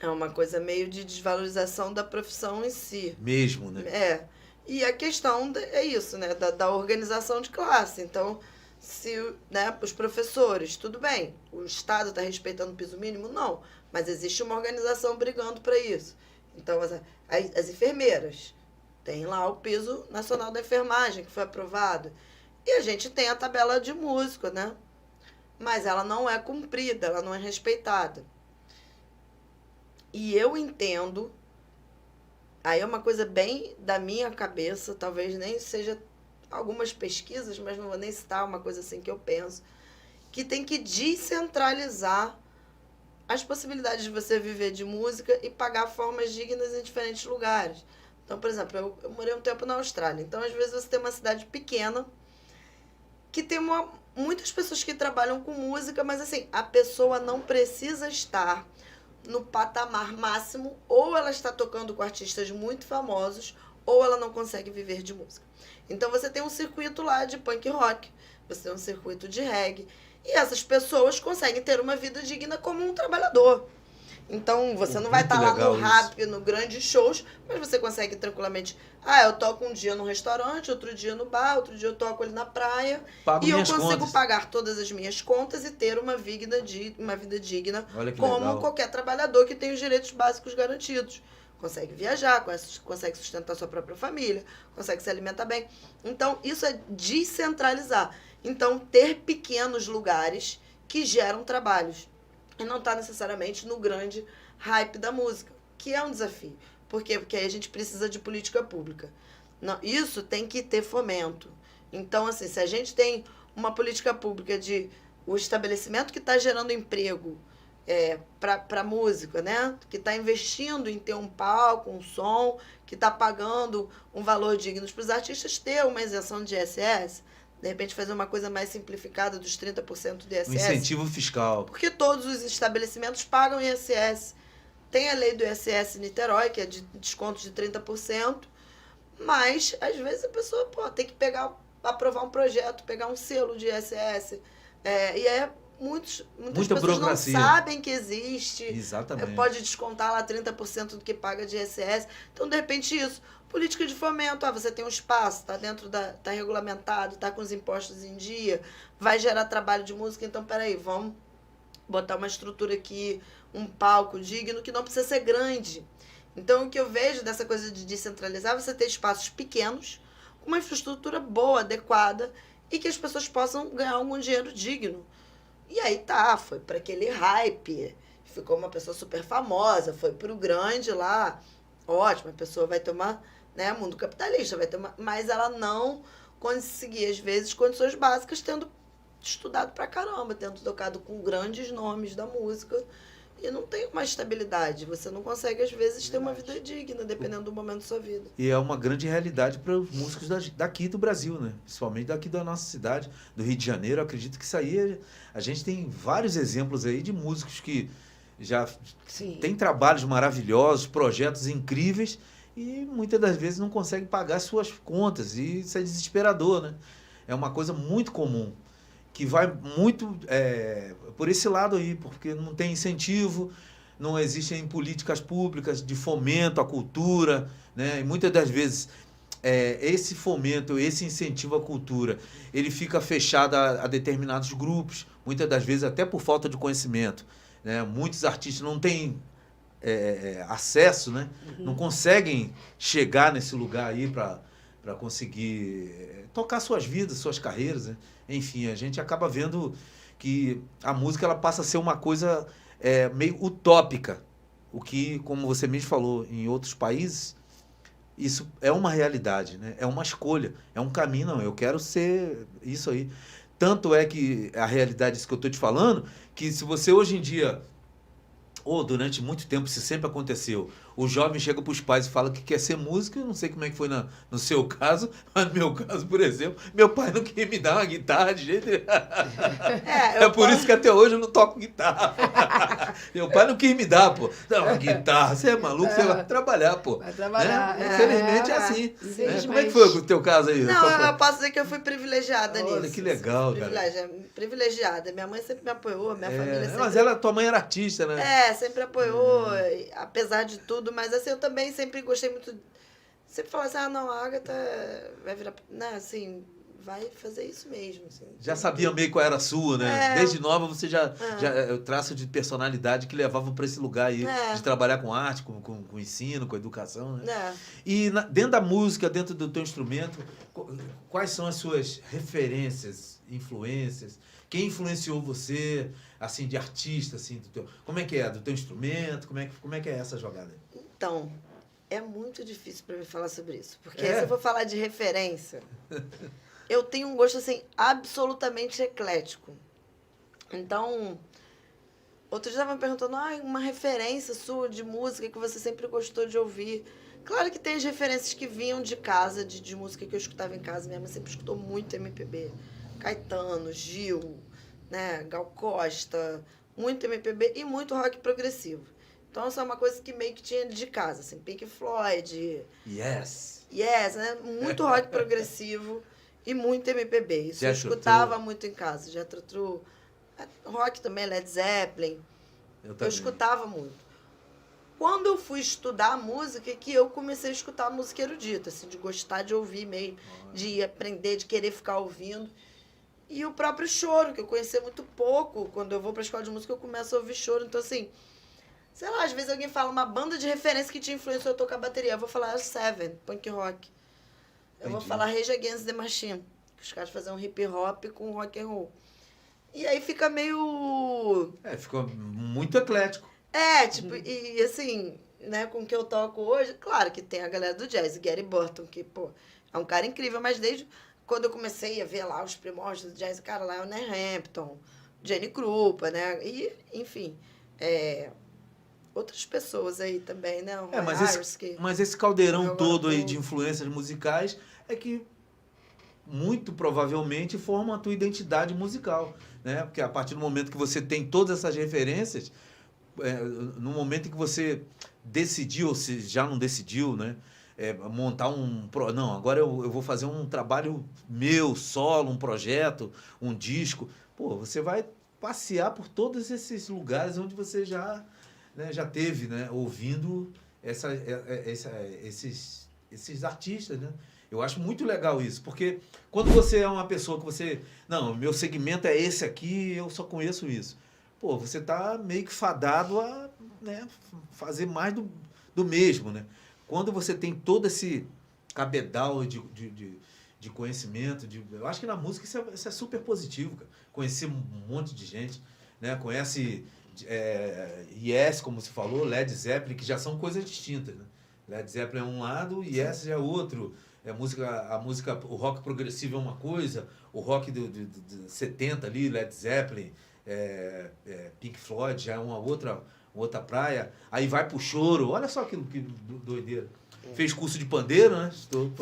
É uma coisa meio de desvalorização da profissão em si. Mesmo, né? E a questão é isso, né? Da organização de classe. Então, se os professores, tudo bem, o Estado está respeitando o piso mínimo? Não. Mas existe uma organização brigando para isso. Então, as enfermeiras, tem lá o piso nacional da enfermagem, que foi aprovado. E a gente tem a tabela de músico, né? Mas ela não é cumprida, ela não é respeitada. E eu entendo, aí é uma coisa bem da minha cabeça, talvez nem seja algumas pesquisas, mas não vou nem citar uma coisa assim que eu penso, que tem que descentralizar as possibilidades de você viver de música e pagar formas dignas em diferentes lugares. Então, por exemplo, eu morei um tempo na Austrália, então às vezes você tem uma cidade pequena que tem muitas pessoas que trabalham com música, mas assim, a pessoa não precisa estar no patamar máximo, ou ela está tocando com artistas muito famosos, ou ela não consegue viver de música. Então você tem um circuito lá de punk rock, você tem um circuito de reggae, e essas pessoas conseguem ter uma vida digna como um trabalhador. Então, você não vai estar lá no rap, no grandes shows, mas você consegue tranquilamente... eu toco um dia no restaurante, outro dia no bar, outro dia eu toco ali na praia. E eu consigo pagar todas as minhas contas e ter uma vida digna como qualquer trabalhador que tem os direitos básicos garantidos. Consegue viajar, consegue sustentar sua própria família, consegue se alimentar bem. Então, isso é descentralizar. Então, ter pequenos lugares que geram trabalhos. E não está necessariamente no grande hype da música, que é um desafio. Por quê? Porque aí a gente precisa de política pública. Não, isso tem que ter fomento. Então, assim, se a gente tem uma política pública de o estabelecimento que está gerando emprego para música, né? Que está investindo em ter um palco, um som, que está pagando um valor digno para os artistas, ter uma isenção de ISS, de repente fazer uma coisa mais simplificada dos 30% do ISS. Um incentivo fiscal. Porque todos os estabelecimentos pagam ISS. Tem a lei do ISS Niterói, que é de desconto de 30%, mas, às vezes, a pessoa tem que aprovar um projeto, pegar um selo de ISS. Muitas pessoas não sabem que existe. Exatamente. Pode descontar lá 30% do que paga de ISS. Então, de repente, isso. Política de fomento, você tem um espaço, tá regulamentado, tá com os impostos em dia, vai gerar trabalho de música, então peraí, vamos botar uma estrutura aqui, um palco digno, que não precisa ser grande. Então, o que eu vejo dessa coisa de descentralizar, você ter espaços pequenos, com uma infraestrutura boa, adequada, e que as pessoas possam ganhar algum dinheiro digno. E aí foi para aquele hype, ficou uma pessoa super famosa, foi pro grande lá, ótimo, a pessoa vai ter mundo capitalista, mas ela não conseguir, às vezes, condições básicas, tendo estudado pra caramba, tendo tocado com grandes nomes da música, e não tem uma estabilidade. Você não consegue, às vezes, ter uma vida digna, dependendo do momento da sua vida. E é uma grande realidade para os músicos daqui do Brasil, né? Principalmente daqui da nossa cidade, do Rio de Janeiro. Eu acredito que isso aí, a gente tem vários exemplos aí de músicos que já têm trabalhos maravilhosos, projetos incríveis, e muitas das vezes não consegue pagar suas contas, e isso é desesperador, né? É uma coisa muito comum, que vai muito por esse lado aí, porque não tem incentivo, não existem políticas públicas de fomento à cultura, né? E muitas das vezes esse fomento, esse incentivo à cultura, ele fica fechado a determinados grupos, muitas das vezes até por falta de conhecimento, né? Muitos artistas não têm acesso, né? Não conseguem chegar nesse lugar aí para conseguir tocar suas vidas, suas carreiras, né? Enfim, a gente acaba vendo que a música ela passa a ser uma coisa meio utópica, o que, como você mesmo falou, em outros países, isso é uma realidade, né? É uma escolha, é um caminho, não, eu quero ser isso aí. Tanto é que a realidade, isso que eu estou te falando, que se você hoje em dia, ou durante muito tempo, isso sempre aconteceu, o jovem chega para os pais e fala que quer ser músico, eu não sei como é que foi no seu caso, mas no meu caso, por exemplo, meu pai não queria me dar uma guitarra de jeito nenhum. É por isso que até hoje eu não toco guitarra. Meu pai não quis me dar, pô. Não, uma guitarra, você é maluco, você vai trabalhar, pô. Vai trabalhar. Né? Infelizmente é assim. Infelizmente. Como é que foi o teu caso aí? Não, eu posso dizer que eu fui privilegiada nisso. Olha, que legal, cara. Privilegiada. Minha mãe sempre me apoiou, minha família sempre... Mas tua mãe era artista, né? Sempre apoiou, apesar de tudo. Mas assim, eu também sempre gostei muito... Sempre falava assim, não, a Agatha vai virar... Né, assim, vai fazer isso mesmo. Assim. Já sabia meio qual era a sua, né? Desde nova você já o traço de personalidade que levava para esse lugar aí, de trabalhar com arte, com ensino, com educação, né? E dentro da música, dentro do teu instrumento, quais são as suas referências, influências? Quem influenciou você, assim, de artista, assim, como é que é? Do teu instrumento? Como é que é essa jogada? Então, é muito difícil para mim falar sobre isso. Porque se eu for falar de referência, eu tenho um gosto, assim, absolutamente eclético. Então, outro dia estava me perguntando, uma referência sua de música que você sempre gostou de ouvir. Claro que tem as referências que vinham de casa, de música que eu escutava em casa. Minha mãe sempre escutou muito MPB. Caetano, Gil, né, Gal Costa, muito MPB e muito rock progressivo. Então, isso é uma coisa que meio que tinha de casa, assim, Pink Floyd. Yes, né? Muito rock progressivo e muito MPB. Isso eu escutava muito em casa. Jethro Tull, rock também, Led Zeppelin. Eu escutava muito. Quando eu fui estudar música, que eu comecei a escutar música erudita, assim, de gostar de ouvir mesmo, de aprender, de querer ficar ouvindo. E o próprio choro, que eu conhecia muito pouco. Quando eu vou pra escola de música, eu começo a ouvir choro. Então, assim, sei lá, às vezes alguém fala uma banda de referência que te influenciou a tocar bateria. Eu vou falar Seven, punk rock. Eu vou falar Rage Against the Machine, que os caras faziam hip hop com rock and roll. E aí fica meio... ficou muito eclético. Tipo, e assim, né, com o que eu toco hoje, claro que tem a galera do jazz, Gary Burton, que, pô, é um cara incrível, mas desde quando eu comecei a ver lá os primórdios do jazz, cara, Lionel Hampton, Jenny Krupa, né, e, enfim, outras pessoas aí também, né, mas esse caldeirão todo aí de influências musicais é que muito provavelmente forma a tua identidade musical, né, porque a partir do momento que você tem todas essas referências, no momento em que você decidiu, ou se já não decidiu, né? Montar não, agora eu vou fazer um trabalho meu, solo, um projeto, um disco. Pô, você vai passear por todos esses lugares onde você já teve, né? Ouvindo esses artistas, né? Eu acho muito legal isso, porque quando você é uma pessoa que você... Não, meu segmento é esse aqui, eu só conheço isso. Pô, você tá meio que fadado a, né, fazer mais do mesmo, né? Quando você tem todo esse cabedal de conhecimento, eu acho que na música isso é super positivo, cara. Conhecer um monte de gente, né? Conhece Yes, como você falou, Led Zeppelin, que já são coisas distintas, né? Led Zeppelin é um lado e Yes é outro. A música, o rock progressivo é uma coisa, o rock do 70 ali, Led Zeppelin, Pink Floyd já é uma outra praia. Aí vai pro choro. Olha só que doideira. Fez curso de pandeiro, né?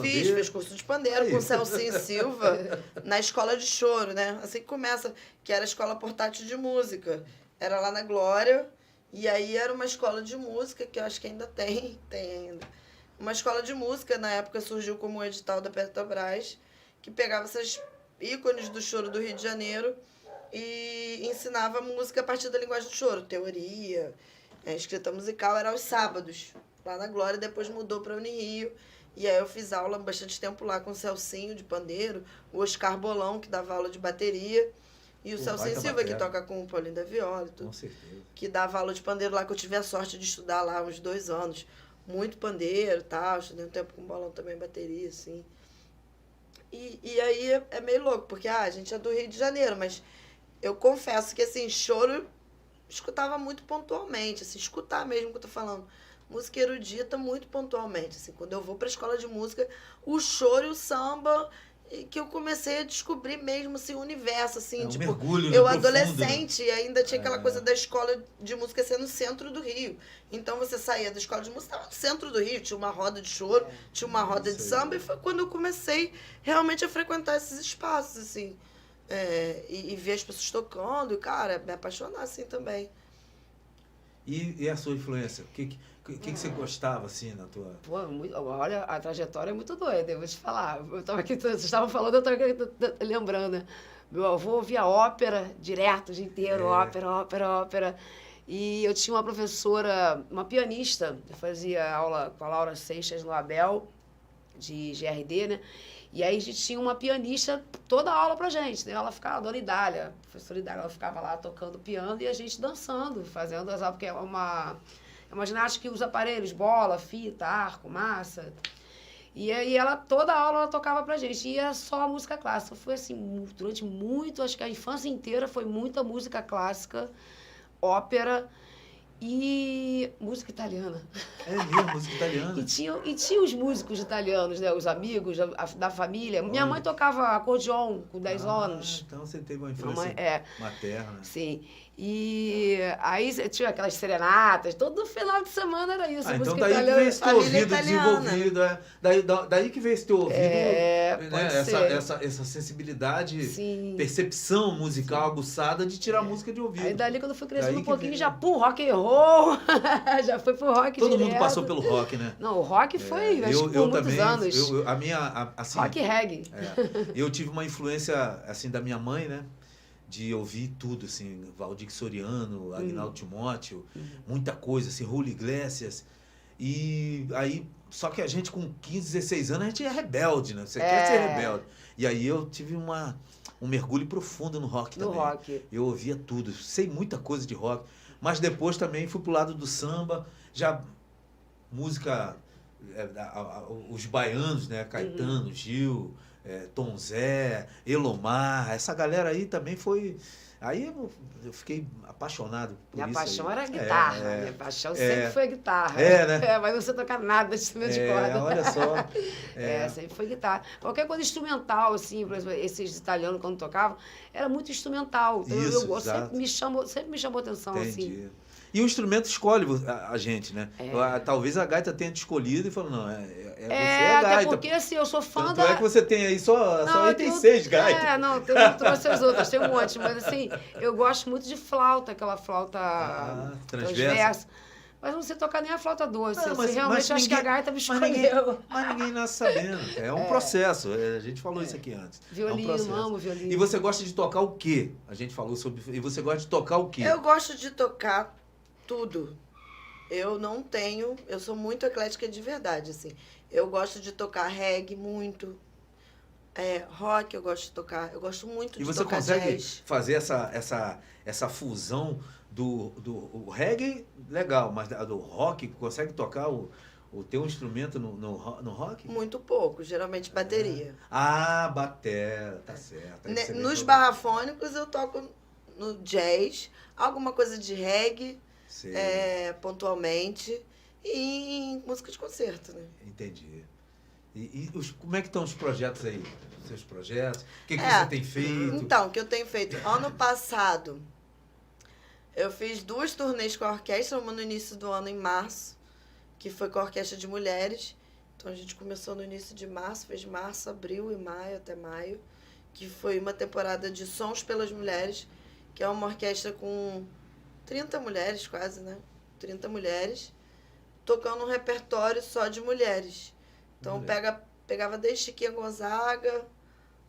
Fiz curso de pandeiro com o Celcinho Silva na escola de choro, né? Assim que começa, que era a escola portátil de música. Era lá na Glória. E aí era uma escola de música, que eu acho que ainda tem ainda. Uma escola de música, na época surgiu como um edital da Petrobras, que pegava essas ícones do choro do Rio de Janeiro e ensinava música a partir da linguagem do choro, teoria, escrita musical, era aos sábados, lá na Glória, depois mudou para Unirio, e aí eu fiz aula bastante tempo lá com o Celcinho, de pandeiro, o Oscar Bolão, que dava aula de bateria, e o Celcinho Silva, que toca com o Paulinho da Viola, tudo, com certeza, que dava aula de pandeiro lá, que eu tive a sorte de estudar lá uns 2 anos, muito pandeiro e tal, estudei um tempo com bolão também, bateria, assim. E aí é meio louco, porque a gente é do Rio de Janeiro, mas eu confesso que, assim, choro escutava muito pontualmente, assim, escutar mesmo que eu tô falando. Música erudita muito pontualmente, assim, quando eu vou pra escola de música, o choro e o samba, que eu comecei a descobrir mesmo, assim, o universo, assim, É um tipo, mergulho eu no profundo, né? adolescente, ainda tinha aquela coisa da escola de música ser no centro do Rio. Então você saía da escola de música, estava no centro do Rio, tinha uma roda de choro, tinha uma roda de Isso aí. samba, e foi quando eu comecei realmente a frequentar esses espaços, assim, e ver as pessoas tocando, e, cara, me apaixonar, assim, também. E a sua influência? O que você gostava, assim, na tua... Pô, olha, a trajetória é muito doida, eu vou te falar. Eu tava aqui, vocês estavam falando, eu estava aqui lembrando, né? Meu avô ouvia ópera direto, o dia inteiro, ópera. E eu tinha uma professora, uma pianista, eu fazia aula com a Laura Seixas no Abel, de GRD, né? E aí a gente tinha uma pianista toda a aula pra gente, né? Ela ficava, a dona Idália, a professora Idália, ela ficava lá tocando piano e a gente dançando, fazendo as aulas, porque é uma ginástica que usa aparelhos, bola, fita, arco, massa. E aí ela, toda a aula ela tocava pra gente, e era só música clássica. Foi assim, durante muito, acho que a infância inteira foi muita música clássica, ópera e música italiana. É mesmo, música italiana? E tinha os músicos italianos, né? Os amigos da família. Minha Olha. mãe tocava acordeon com 10 anos. Então você teve uma Minha influência mãe, materna. sim. E aí tinha aquelas serenatas, todo final de semana era isso. Então música daí que italiana. veio esse teu família ouvido italiana. desenvolvido. Daí que veio esse teu ouvido, né? Pode Essa sensibilidade, Sim. percepção musical aguçada de tirar música de ouvido. Aí dali quando eu fui crescendo Daí um que pouquinho, veio. já pro rock and roll. Já foi pro rock Todo direto. mundo passou pelo rock, né? Não, o rock foi, acho que por muitos também, anos. assim, Rock e reggae. eu tive uma influência, assim, da minha mãe, né? De ouvir tudo, assim, Valdir Soriano, Agnaldo Timóteo, muita coisa, assim, Julio Iglesias. E aí, só que a gente com 15, 16 anos, a gente é rebelde, né? Você quer ser rebelde. E aí eu tive um mergulho profundo no rock No também. rock. Eu ouvia tudo, sei muita coisa de rock. Mas depois também fui pro lado do samba, já música, os baianos, né? Caetano, Gil, Tom Zé, Elomar, essa galera aí também foi... Aí eu fiquei apaixonado por Minha isso paixão aí. era a guitarra. Minha paixão sempre foi a guitarra. Né? Mas não sei tocar nada de instrumento de corda. Olha só. Sempre foi guitarra. Qualquer coisa instrumental, assim, por exemplo, esses italianos quando tocavam, era muito instrumental. Então Isso, eu exato. sempre me chamou atenção, Entendi. assim. E o instrumento escolhe a gente, né? Talvez a gaita tenha te escolhido e falou, não, você é a gaita. Até porque, assim, eu sou fã Tanto é que você tem aí só aí tem 6 gaitas. não, eu trouxe as outras, tem um monte. Mas, assim, eu gosto muito de flauta, aquela flauta transversa. Mas não sei tocar nem a flauta doce. Realmente acho que a gaita me escolheu. Mas ninguém nasce sabendo. É um processo. A gente falou isso aqui antes. Violino, amo violino. E você gosta de tocar o quê? A gente falou sobre... E você gosta de tocar o quê? Eu gosto de tocar tudo. Eu sou muito eclética de verdade, assim. Eu gosto de tocar reggae muito. Rock eu gosto de tocar. Eu gosto muito de tocar jazz. E você consegue fazer essa fusão do reggae, legal, mas do rock, consegue tocar o teu instrumento no rock? Muito pouco, geralmente bateria. Batera, tá certo. Nos barrafônicos eu toco no jazz, alguma coisa de reggae, pontualmente, e em música de concerto, né? Entendi. Como é que estão os projetos aí? Os seus projetos? O que você tem feito? Então, o que eu tenho feito? Ano passado, eu fiz 2 turnês com a orquestra, uma no início do ano, em março, que foi com a orquestra de mulheres. Então, a gente começou no início de março, fez março, abril e maio, até maio, que foi uma temporada de Sons pelas Mulheres, que é uma orquestra com 30 mulheres, quase, né? 30 mulheres, tocando um repertório só de mulheres. Então, pegava desde Chiquinha Gonzaga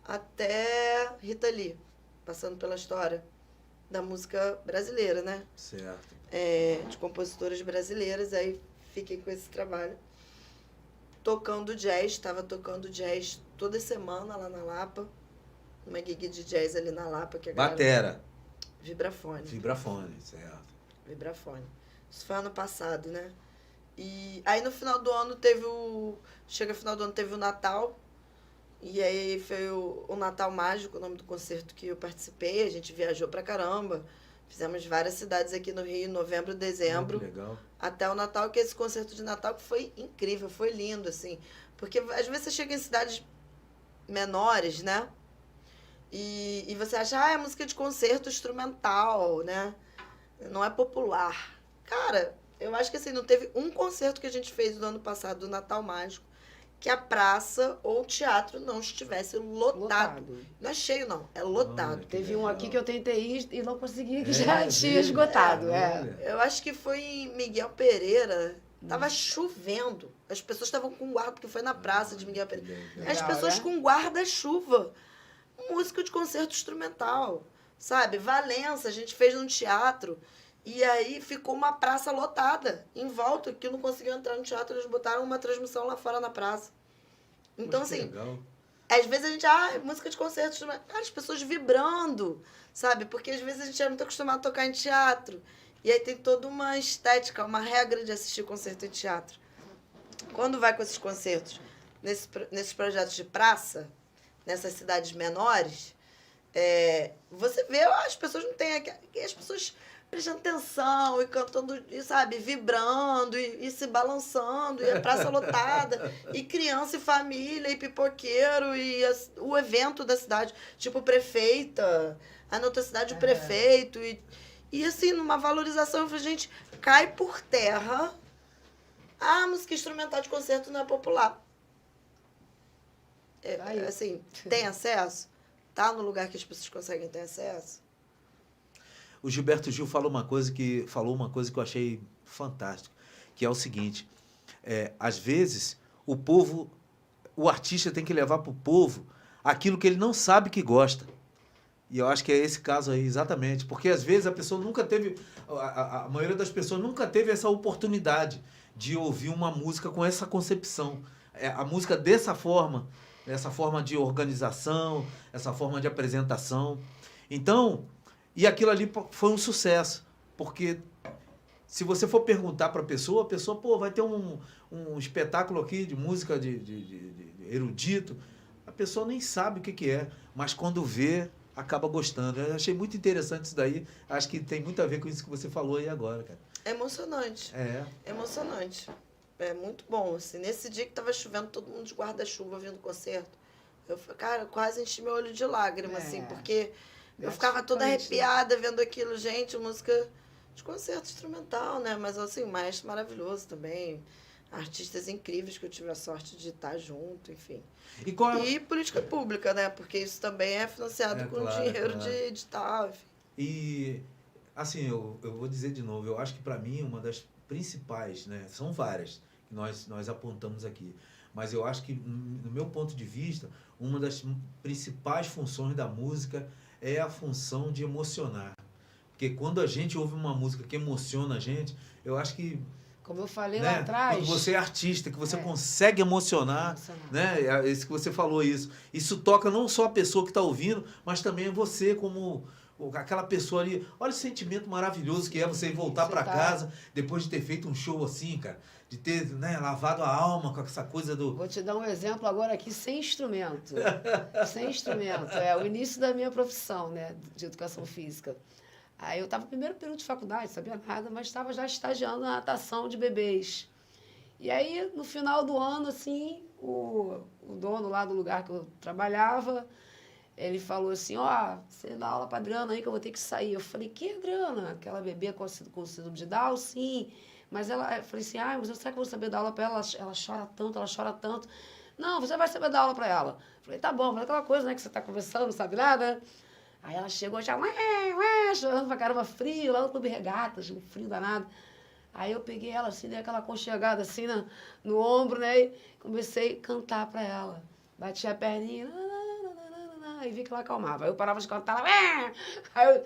até Rita Lee, passando pela história da música brasileira, né? Certo. De compositoras brasileiras, aí fiquei com esse trabalho. Tocando jazz, estava tocando jazz toda semana lá na Lapa, uma gig de jazz ali na Lapa. Que a batera. Vibrafone. Vibrafone, certo. Vibrafone. Isso foi ano passado, né? E aí no final do ano teve o Natal, E aí foi o Natal Mágico, o nome do concerto que eu participei. A gente viajou pra caramba. Fizemos várias cidades aqui no Rio, novembro, dezembro. Que legal. Até o Natal, que esse concerto de Natal que foi incrível, foi lindo, assim. Porque às vezes você chega em cidades menores, né? E você acha, é música de concerto instrumental, né? Não é popular. Cara, eu acho que assim, não teve um concerto que a gente fez no ano passado, do Natal Mágico, que a praça ou o teatro não estivesse lotado. Não é cheio, não. É lotado. Olha, Teve legal. um aqui que eu tentei ir e não consegui, que É, já tinha mesmo? esgotado. Olha. Eu acho que foi em Miguel Pereira. Tava chovendo. As pessoas estavam com guarda, porque foi na praça de Miguel Pereira. Legal. As Legal, pessoas né? com guarda-chuva. Música de concerto instrumental. Sabe? Valença, a gente fez num teatro. E aí ficou uma praça lotada. Em volta, que não conseguiu entrar no teatro, eles botaram uma transmissão lá fora na praça. Então, Poxa, que assim, legal. às vezes a gente, música de concerto instrumental. Cara, as pessoas vibrando, sabe? Porque às vezes a gente é muito acostumado a tocar em teatro. E aí tem toda uma estética, uma regra de assistir concerto em teatro. Quando vai com esses concertos, nesses projetos de praça, nessas cidades menores, você vê, as pessoas não têm... As pessoas prestando atenção e cantando, e, sabe, vibrando e se balançando, e a praça lotada, e criança e família, e pipoqueiro, e o evento da cidade, tipo prefeita, a outra cidade o prefeito, e assim, numa valorização, eu falei, gente, cai por terra, a música instrumental de concerto não é popular. Aí. Assim, tem acesso? Tá no lugar que as pessoas conseguem ter acesso? O Gilberto Gil falou uma coisa que eu achei fantástico, que é o seguinte, às vezes o artista tem que levar para o povo aquilo que ele não sabe que gosta. E eu acho que é esse caso aí, exatamente, porque às vezes a pessoa nunca teve, a maioria das pessoas nunca teve essa oportunidade de ouvir uma música com essa concepção. A música dessa forma, essa forma de organização, essa forma de apresentação. Então, e aquilo ali foi um sucesso, porque se você for perguntar para a pessoa, vai ter um espetáculo aqui de música de erudito, a pessoa nem sabe o que é, mas quando vê, acaba gostando. Eu achei muito interessante isso daí, acho que tem muito a ver com isso que você falou aí agora, cara. É emocionante. Emocionante. É muito bom, assim. Nesse dia que tava chovendo, todo mundo de guarda-chuva vindo concerto, eu, cara, quase enchi meu olho de lágrima, assim, porque... Eu ficava toda arrepiada vendo aquilo, gente, música de concerto instrumental, né? Mas, assim, um maestro maravilhoso também. Artistas incríveis que eu tive a sorte de estar junto, enfim. E política pública, né? Porque isso também é financiado com dinheiro de edital, enfim. E, assim, eu vou dizer de novo, eu acho que, para mim, uma das principais, né? São várias que nós apontamos aqui. Mas eu acho que, no meu ponto de vista, uma das principais funções da música é a função de emocionar. Porque quando a gente ouve uma música que emociona a gente, eu acho que... Como eu falei lá atrás... Quando você é artista, que você consegue emocionar, né? É isso que você falou, isso. Isso toca não só a pessoa que está ouvindo, mas também você como aquela pessoa ali. Olha o sentimento maravilhoso que é você voltar para casa depois de ter feito um show assim, cara. De ter, né, lavado a alma com essa coisa do... Vou te dar um exemplo agora aqui sem instrumento. Sem instrumento. É o início da minha profissão, né, de educação física. Aí eu estava no primeiro período de faculdade, sabia nada, mas estava já estagiando na natação de bebês. E aí, no final do ano, assim, o dono lá do lugar que eu trabalhava, ele falou assim, você dá aula para Adriana aí que eu vou ter que sair. Eu falei, que Adriana? Aquela bebê com síndrome de Down? Sim. Mas eu falei assim, mas será que eu vou saber dar aula para ela? Ela chora tanto. Não, você vai saber dar aula para ela. Eu falei, tá bom, mas aquela coisa, né, que você está conversando, não sabe nada. Aí ela chegou já, chorando pra caramba, frio, lá no Clube Regatas, um frio danado. Aí eu peguei ela assim, dei aquela aconchegada assim no ombro, né, e comecei a cantar para ela. Bati a perninha, e vi que ela acalmava. Aí eu parava de cantar, aí eu...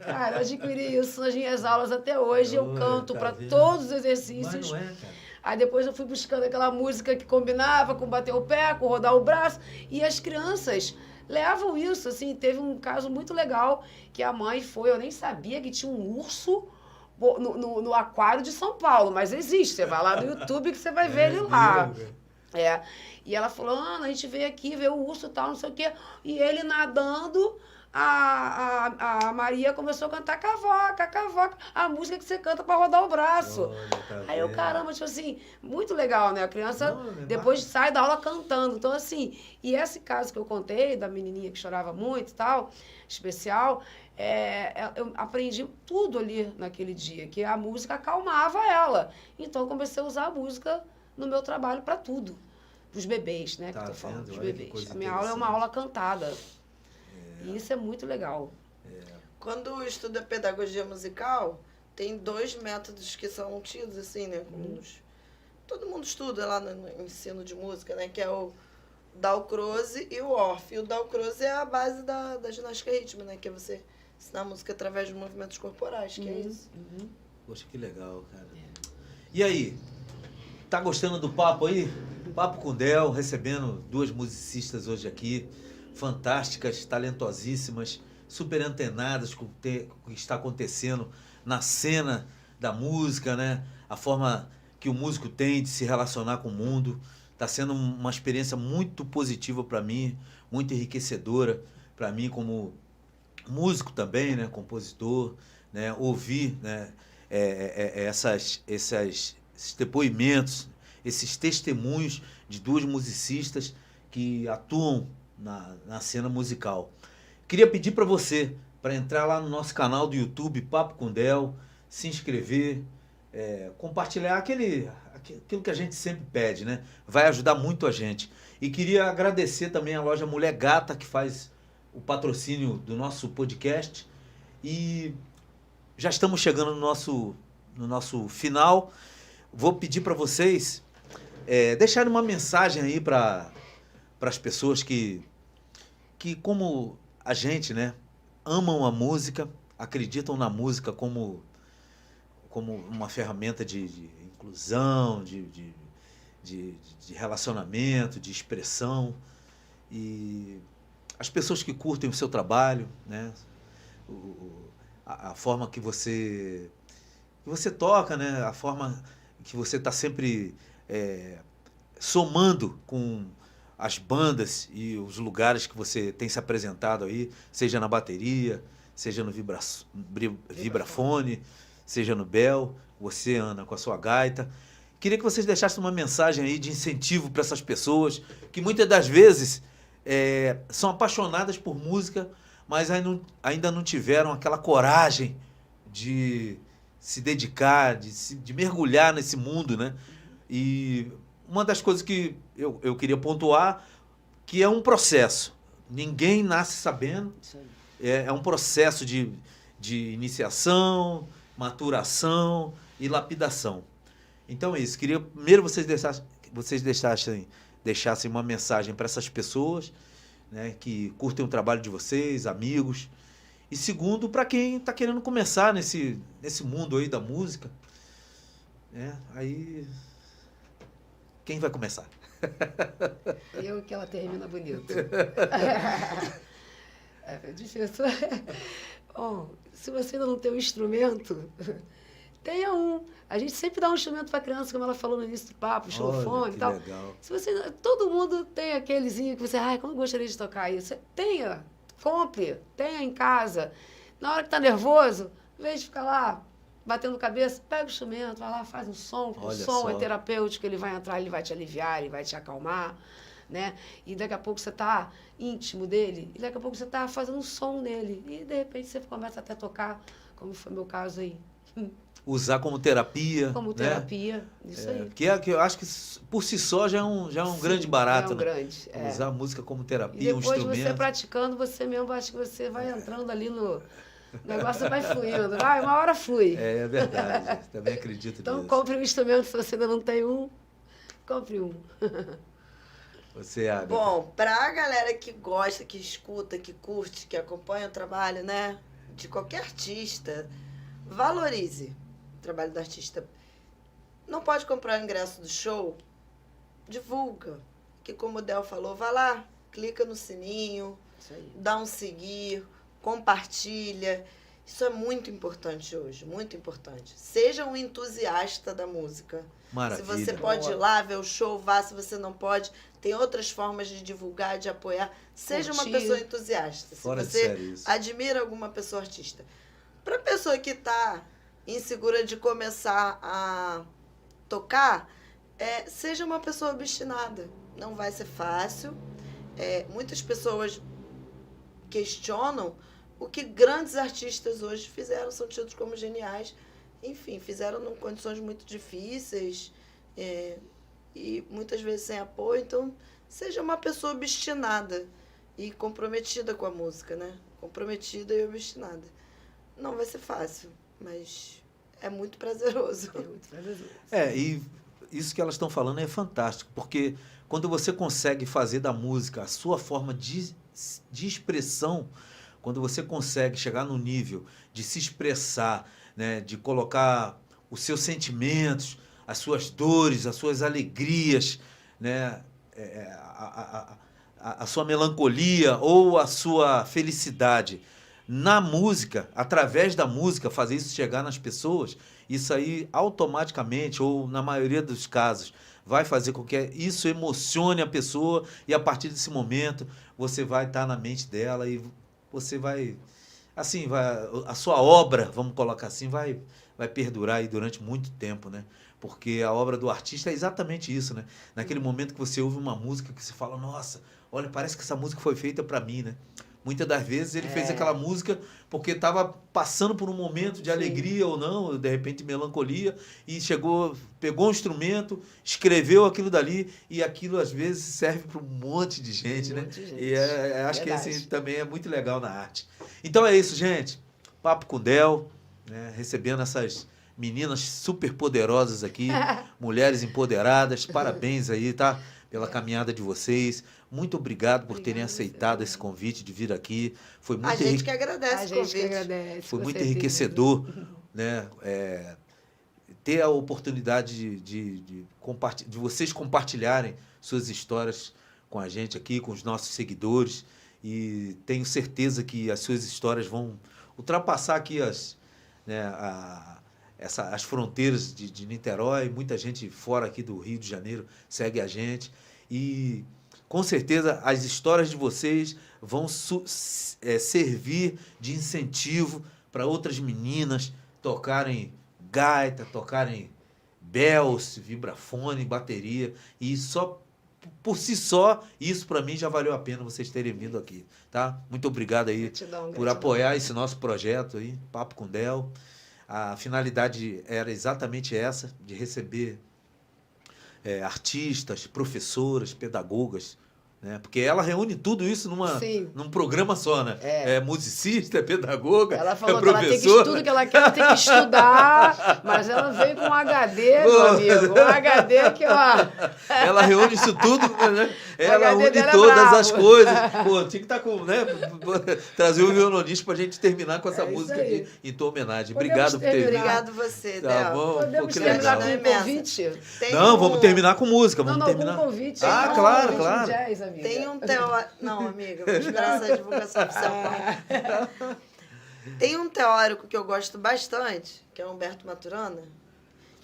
Cara, eu adquiri isso nas minhas aulas até hoje. Eu canto para todos os exercícios. Mas não é, cara. Aí depois eu fui buscando aquela música que combinava com bater o pé, com rodar o braço. E as crianças levam isso, assim. Teve um caso muito legal que a mãe foi, eu nem sabia que tinha um urso no aquário de São Paulo, mas existe. Você vai lá no YouTube que você vai ver ele lá. É. E ela falou, Ana, a gente veio aqui ver o urso e tal, não sei o quê. E ele nadando, a Maria começou a cantar cavaca, cavaca. A música que você canta pra rodar o braço. Olha, tá Aí eu, vendo? caramba, tipo assim, muito legal, né? A criança Não, é depois sai da aula cantando. Então, assim, e esse caso que eu contei, da menininha que chorava muito e tal, especial, eu aprendi tudo ali naquele dia, que a música acalmava ela. Então, eu comecei a usar a música no meu trabalho para tudo. Para os bebês, né? Tá que eu tô falando, vendo? pros Olha que bebês. coisa A minha aula é uma interessante. aula cantada. E isso é muito legal. Quando eu estudo a pedagogia musical, tem 2 métodos que são tidos, assim, né? Todo mundo estuda lá no ensino de música, né? Que é o Dalcroze e o Orff. E o Dalcroze é a base da ginástica rítmica, né? Que é você ensinar música através de movimentos corporais, que é isso. Poxa, que legal, cara. E aí? Tá gostando do papo aí? Papo com Del, recebendo 2 musicistas hoje aqui, fantásticas, talentosíssimas, super antenadas com o que está acontecendo na cena da música, né? A forma que o músico tem de se relacionar com o mundo. Está sendo uma experiência muito positiva para mim, muito enriquecedora para mim como músico também, né? Compositor, né? Ouvir, né? Esses depoimentos, esses testemunhos de 2 musicistas que atuam na cena musical. Queria pedir para você, para entrar lá no nosso canal do YouTube, Papo com Del, se inscrever, compartilhar aquilo que a gente sempre pede, né? Vai ajudar muito a gente. E queria agradecer também a loja Mulher Gata, que faz o patrocínio do nosso podcast. E já estamos chegando no nosso final. Vou pedir para vocês deixarem uma mensagem aí para as pessoas que, como a gente, né, amam a música, acreditam na música como uma ferramenta de inclusão, de relacionamento, de expressão. E as pessoas que curtem o seu trabalho, né, a forma que você toca, né, a forma que você está sempre somando com as bandas e os lugares que você tem se apresentado aí, seja na bateria, seja no vibrafone, seja no bel, você, Ana, com a sua gaita. Queria que vocês deixassem uma mensagem aí de incentivo para essas pessoas que muitas das vezes são apaixonadas por música, mas ainda não tiveram aquela coragem de se dedicar, de mergulhar nesse mundo, né? E uma das coisas que eu queria pontuar, que é um processo. Ninguém nasce sabendo. É um processo de iniciação, maturação e lapidação. Então é isso. Queria primeiro vocês deixassem uma mensagem para essas pessoas, né, que curtem o trabalho de vocês, amigos. E segundo, para quem está querendo começar nesse mundo aí da música, né? Aí, quem vai começar? Eu que ela termina bonito. É difícil. Bom, se você ainda não tem um instrumento, tenha um. A gente sempre dá um instrumento para a criança, como ela falou no início do papo, xilofone e tal. Legal. Se você, todo mundo tem aquelezinho que você, como eu gostaria de tocar isso. Tenha, compre, tenha em casa. Na hora que está nervoso, em vez de ficar lá batendo cabeça, pega o instrumento, vai lá, faz um som, porque o som é terapêutico, ele vai entrar, ele vai te aliviar, ele vai te acalmar, né? E daqui a pouco você está íntimo dele, e daqui a pouco você está fazendo um som nele, e de repente você começa até a tocar, como foi meu caso aí. Usar como terapia. Como terapia, né? Isso aí. Que eu acho que por si só já é um grande barato, né? Grande. Usar a música como terapia, e um depois instrumento. você praticando, você mesmo acha que você vai entrando ali no... O negócio vai fluindo, vai, uma hora flui. É verdade, também acredito então, nisso. compre um instrumento, se você ainda não tem um, compre um. Você, Agatha? Bom, pra galera que gosta, que escuta, que curte, que acompanha o trabalho, né, de qualquer artista, valorize o trabalho do artista. Não pode comprar o ingresso do show? Divulga. Que como o Del falou, vai lá, clica no sininho, dá um seguir, compartilha. Isso é muito importante hoje, muito importante. Seja um entusiasta da música. Maravilha. Se você pode ir lá ver o show, vá. Se você não pode, tem outras formas de divulgar, de apoiar. Seja uma Curtir. pessoa entusiasta. Se Fora de você série isso. admira alguma pessoa artista. Para pessoa que está insegura de começar a tocar, seja uma pessoa obstinada. Não vai ser fácil. Muitas pessoas questionam o que grandes artistas hoje fizeram, são tidos como geniais. Enfim, fizeram em condições muito difíceis e muitas vezes sem apoio. Então, seja uma pessoa obstinada e comprometida com a música, né? Comprometida e obstinada. Não vai ser fácil, mas é muito prazeroso. É muito prazeroso. E isso que elas estão falando é fantástico, porque quando você consegue fazer da música a sua forma de expressão, quando você consegue chegar no nível de se expressar, né, de colocar os seus sentimentos, as suas dores, as suas alegrias, né, a sua melancolia ou a sua felicidade na música, através da música, fazer isso chegar nas pessoas, isso aí automaticamente, ou na maioria dos casos, vai fazer com que isso emocione a pessoa e a partir desse momento você vai estar na mente dela e você vai, assim, a sua obra, vamos colocar assim, vai perdurar aí durante muito tempo, né? Porque a obra do artista é exatamente isso, né? Naquele momento que você ouve uma música que você fala, nossa, olha, parece que essa música foi feita para mim, né? Muitas das vezes ele fez aquela música porque estava passando por um momento de alegria ou não, de repente melancolia, e pegou um instrumento, escreveu aquilo dali, e aquilo às vezes serve para um monte de gente, né? E acho que esse também é muito legal na arte. Então é isso, gente. Papo com Del, né? Recebendo essas meninas super poderosas aqui, mulheres empoderadas. Parabéns aí, tá? Pela caminhada de vocês. Muito obrigado por terem aceitado esse convite de vir aqui. Foi muito A gente que agradece o convite. Foi muito enriquecedor, né? Ter a oportunidade de vocês compartilharem suas histórias com a gente aqui, com os nossos seguidores. E tenho certeza que as suas histórias vão ultrapassar aqui as fronteiras de Niterói. Muita gente fora aqui do Rio de Janeiro segue a gente. E com certeza as histórias de vocês vão servir de incentivo para outras meninas tocarem gaita, tocarem bells, vibrafone, bateria. E só por si só, isso para mim já valeu a pena vocês terem vindo aqui, tá? Muito obrigado aí por apoiar esse nosso projeto aí, Papo com Del. A finalidade era exatamente essa, de receber artistas, professoras, pedagogas, né? Porque ela reúne tudo isso num programa só, né? É musicista, é pedagoga, ela falou é professora. Que ela tem que tudo que ela quer, ela tem que estudar, mas ela veio com um HD, meu amigo, um HD que, ó... Ela reúne isso tudo, né? Ela une todas as coisas. Pô, tinha que estar com, né? Trazer o violonista pra gente terminar com essa música aqui em tua homenagem. Obrigado por ter vindo. Obrigado você, Del. Tá bom? Podemos terminar com um convite? Não, vamos terminar com música. Vamos terminar. Com um convite. Ah, claro, claro. Jazz, amiga. Tem um teórico... Não, amiga, vou esperar essa divulgação oficial. Tem um teórico que eu gosto bastante, que é Humberto Maturana,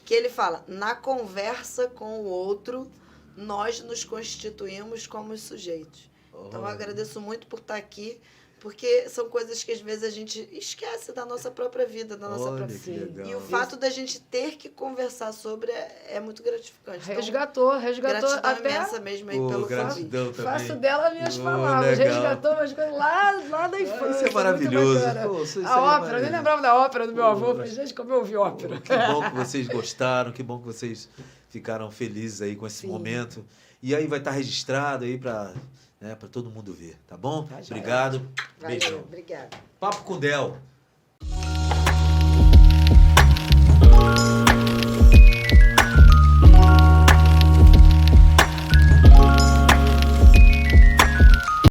que ele fala, na conversa com o outro, nós nos constituímos como os sujeitos. Então, eu agradeço muito por estar aqui, porque são coisas que às vezes a gente esquece da nossa própria vida, da nossa própria vida. E o fato da gente ter que conversar sobre é muito gratificante. Resgatou Gratidão até imensa mesmo aí pelo gratidão também. Faço dela minhas palavras. Legal. Resgatou umas coisas lá da infância. Isso é maravilhoso. A ópera, eu nem lembrava da ópera do meu avô. Falei, gente, como eu ouvi ópera. Que bom que vocês gostaram, que bom que vocês ficaram felizes aí com esse momento. E aí vai estar registrado aí para todo mundo ver, tá bom? Obrigado. Valeu, Beijão. obrigada. Papo com Del.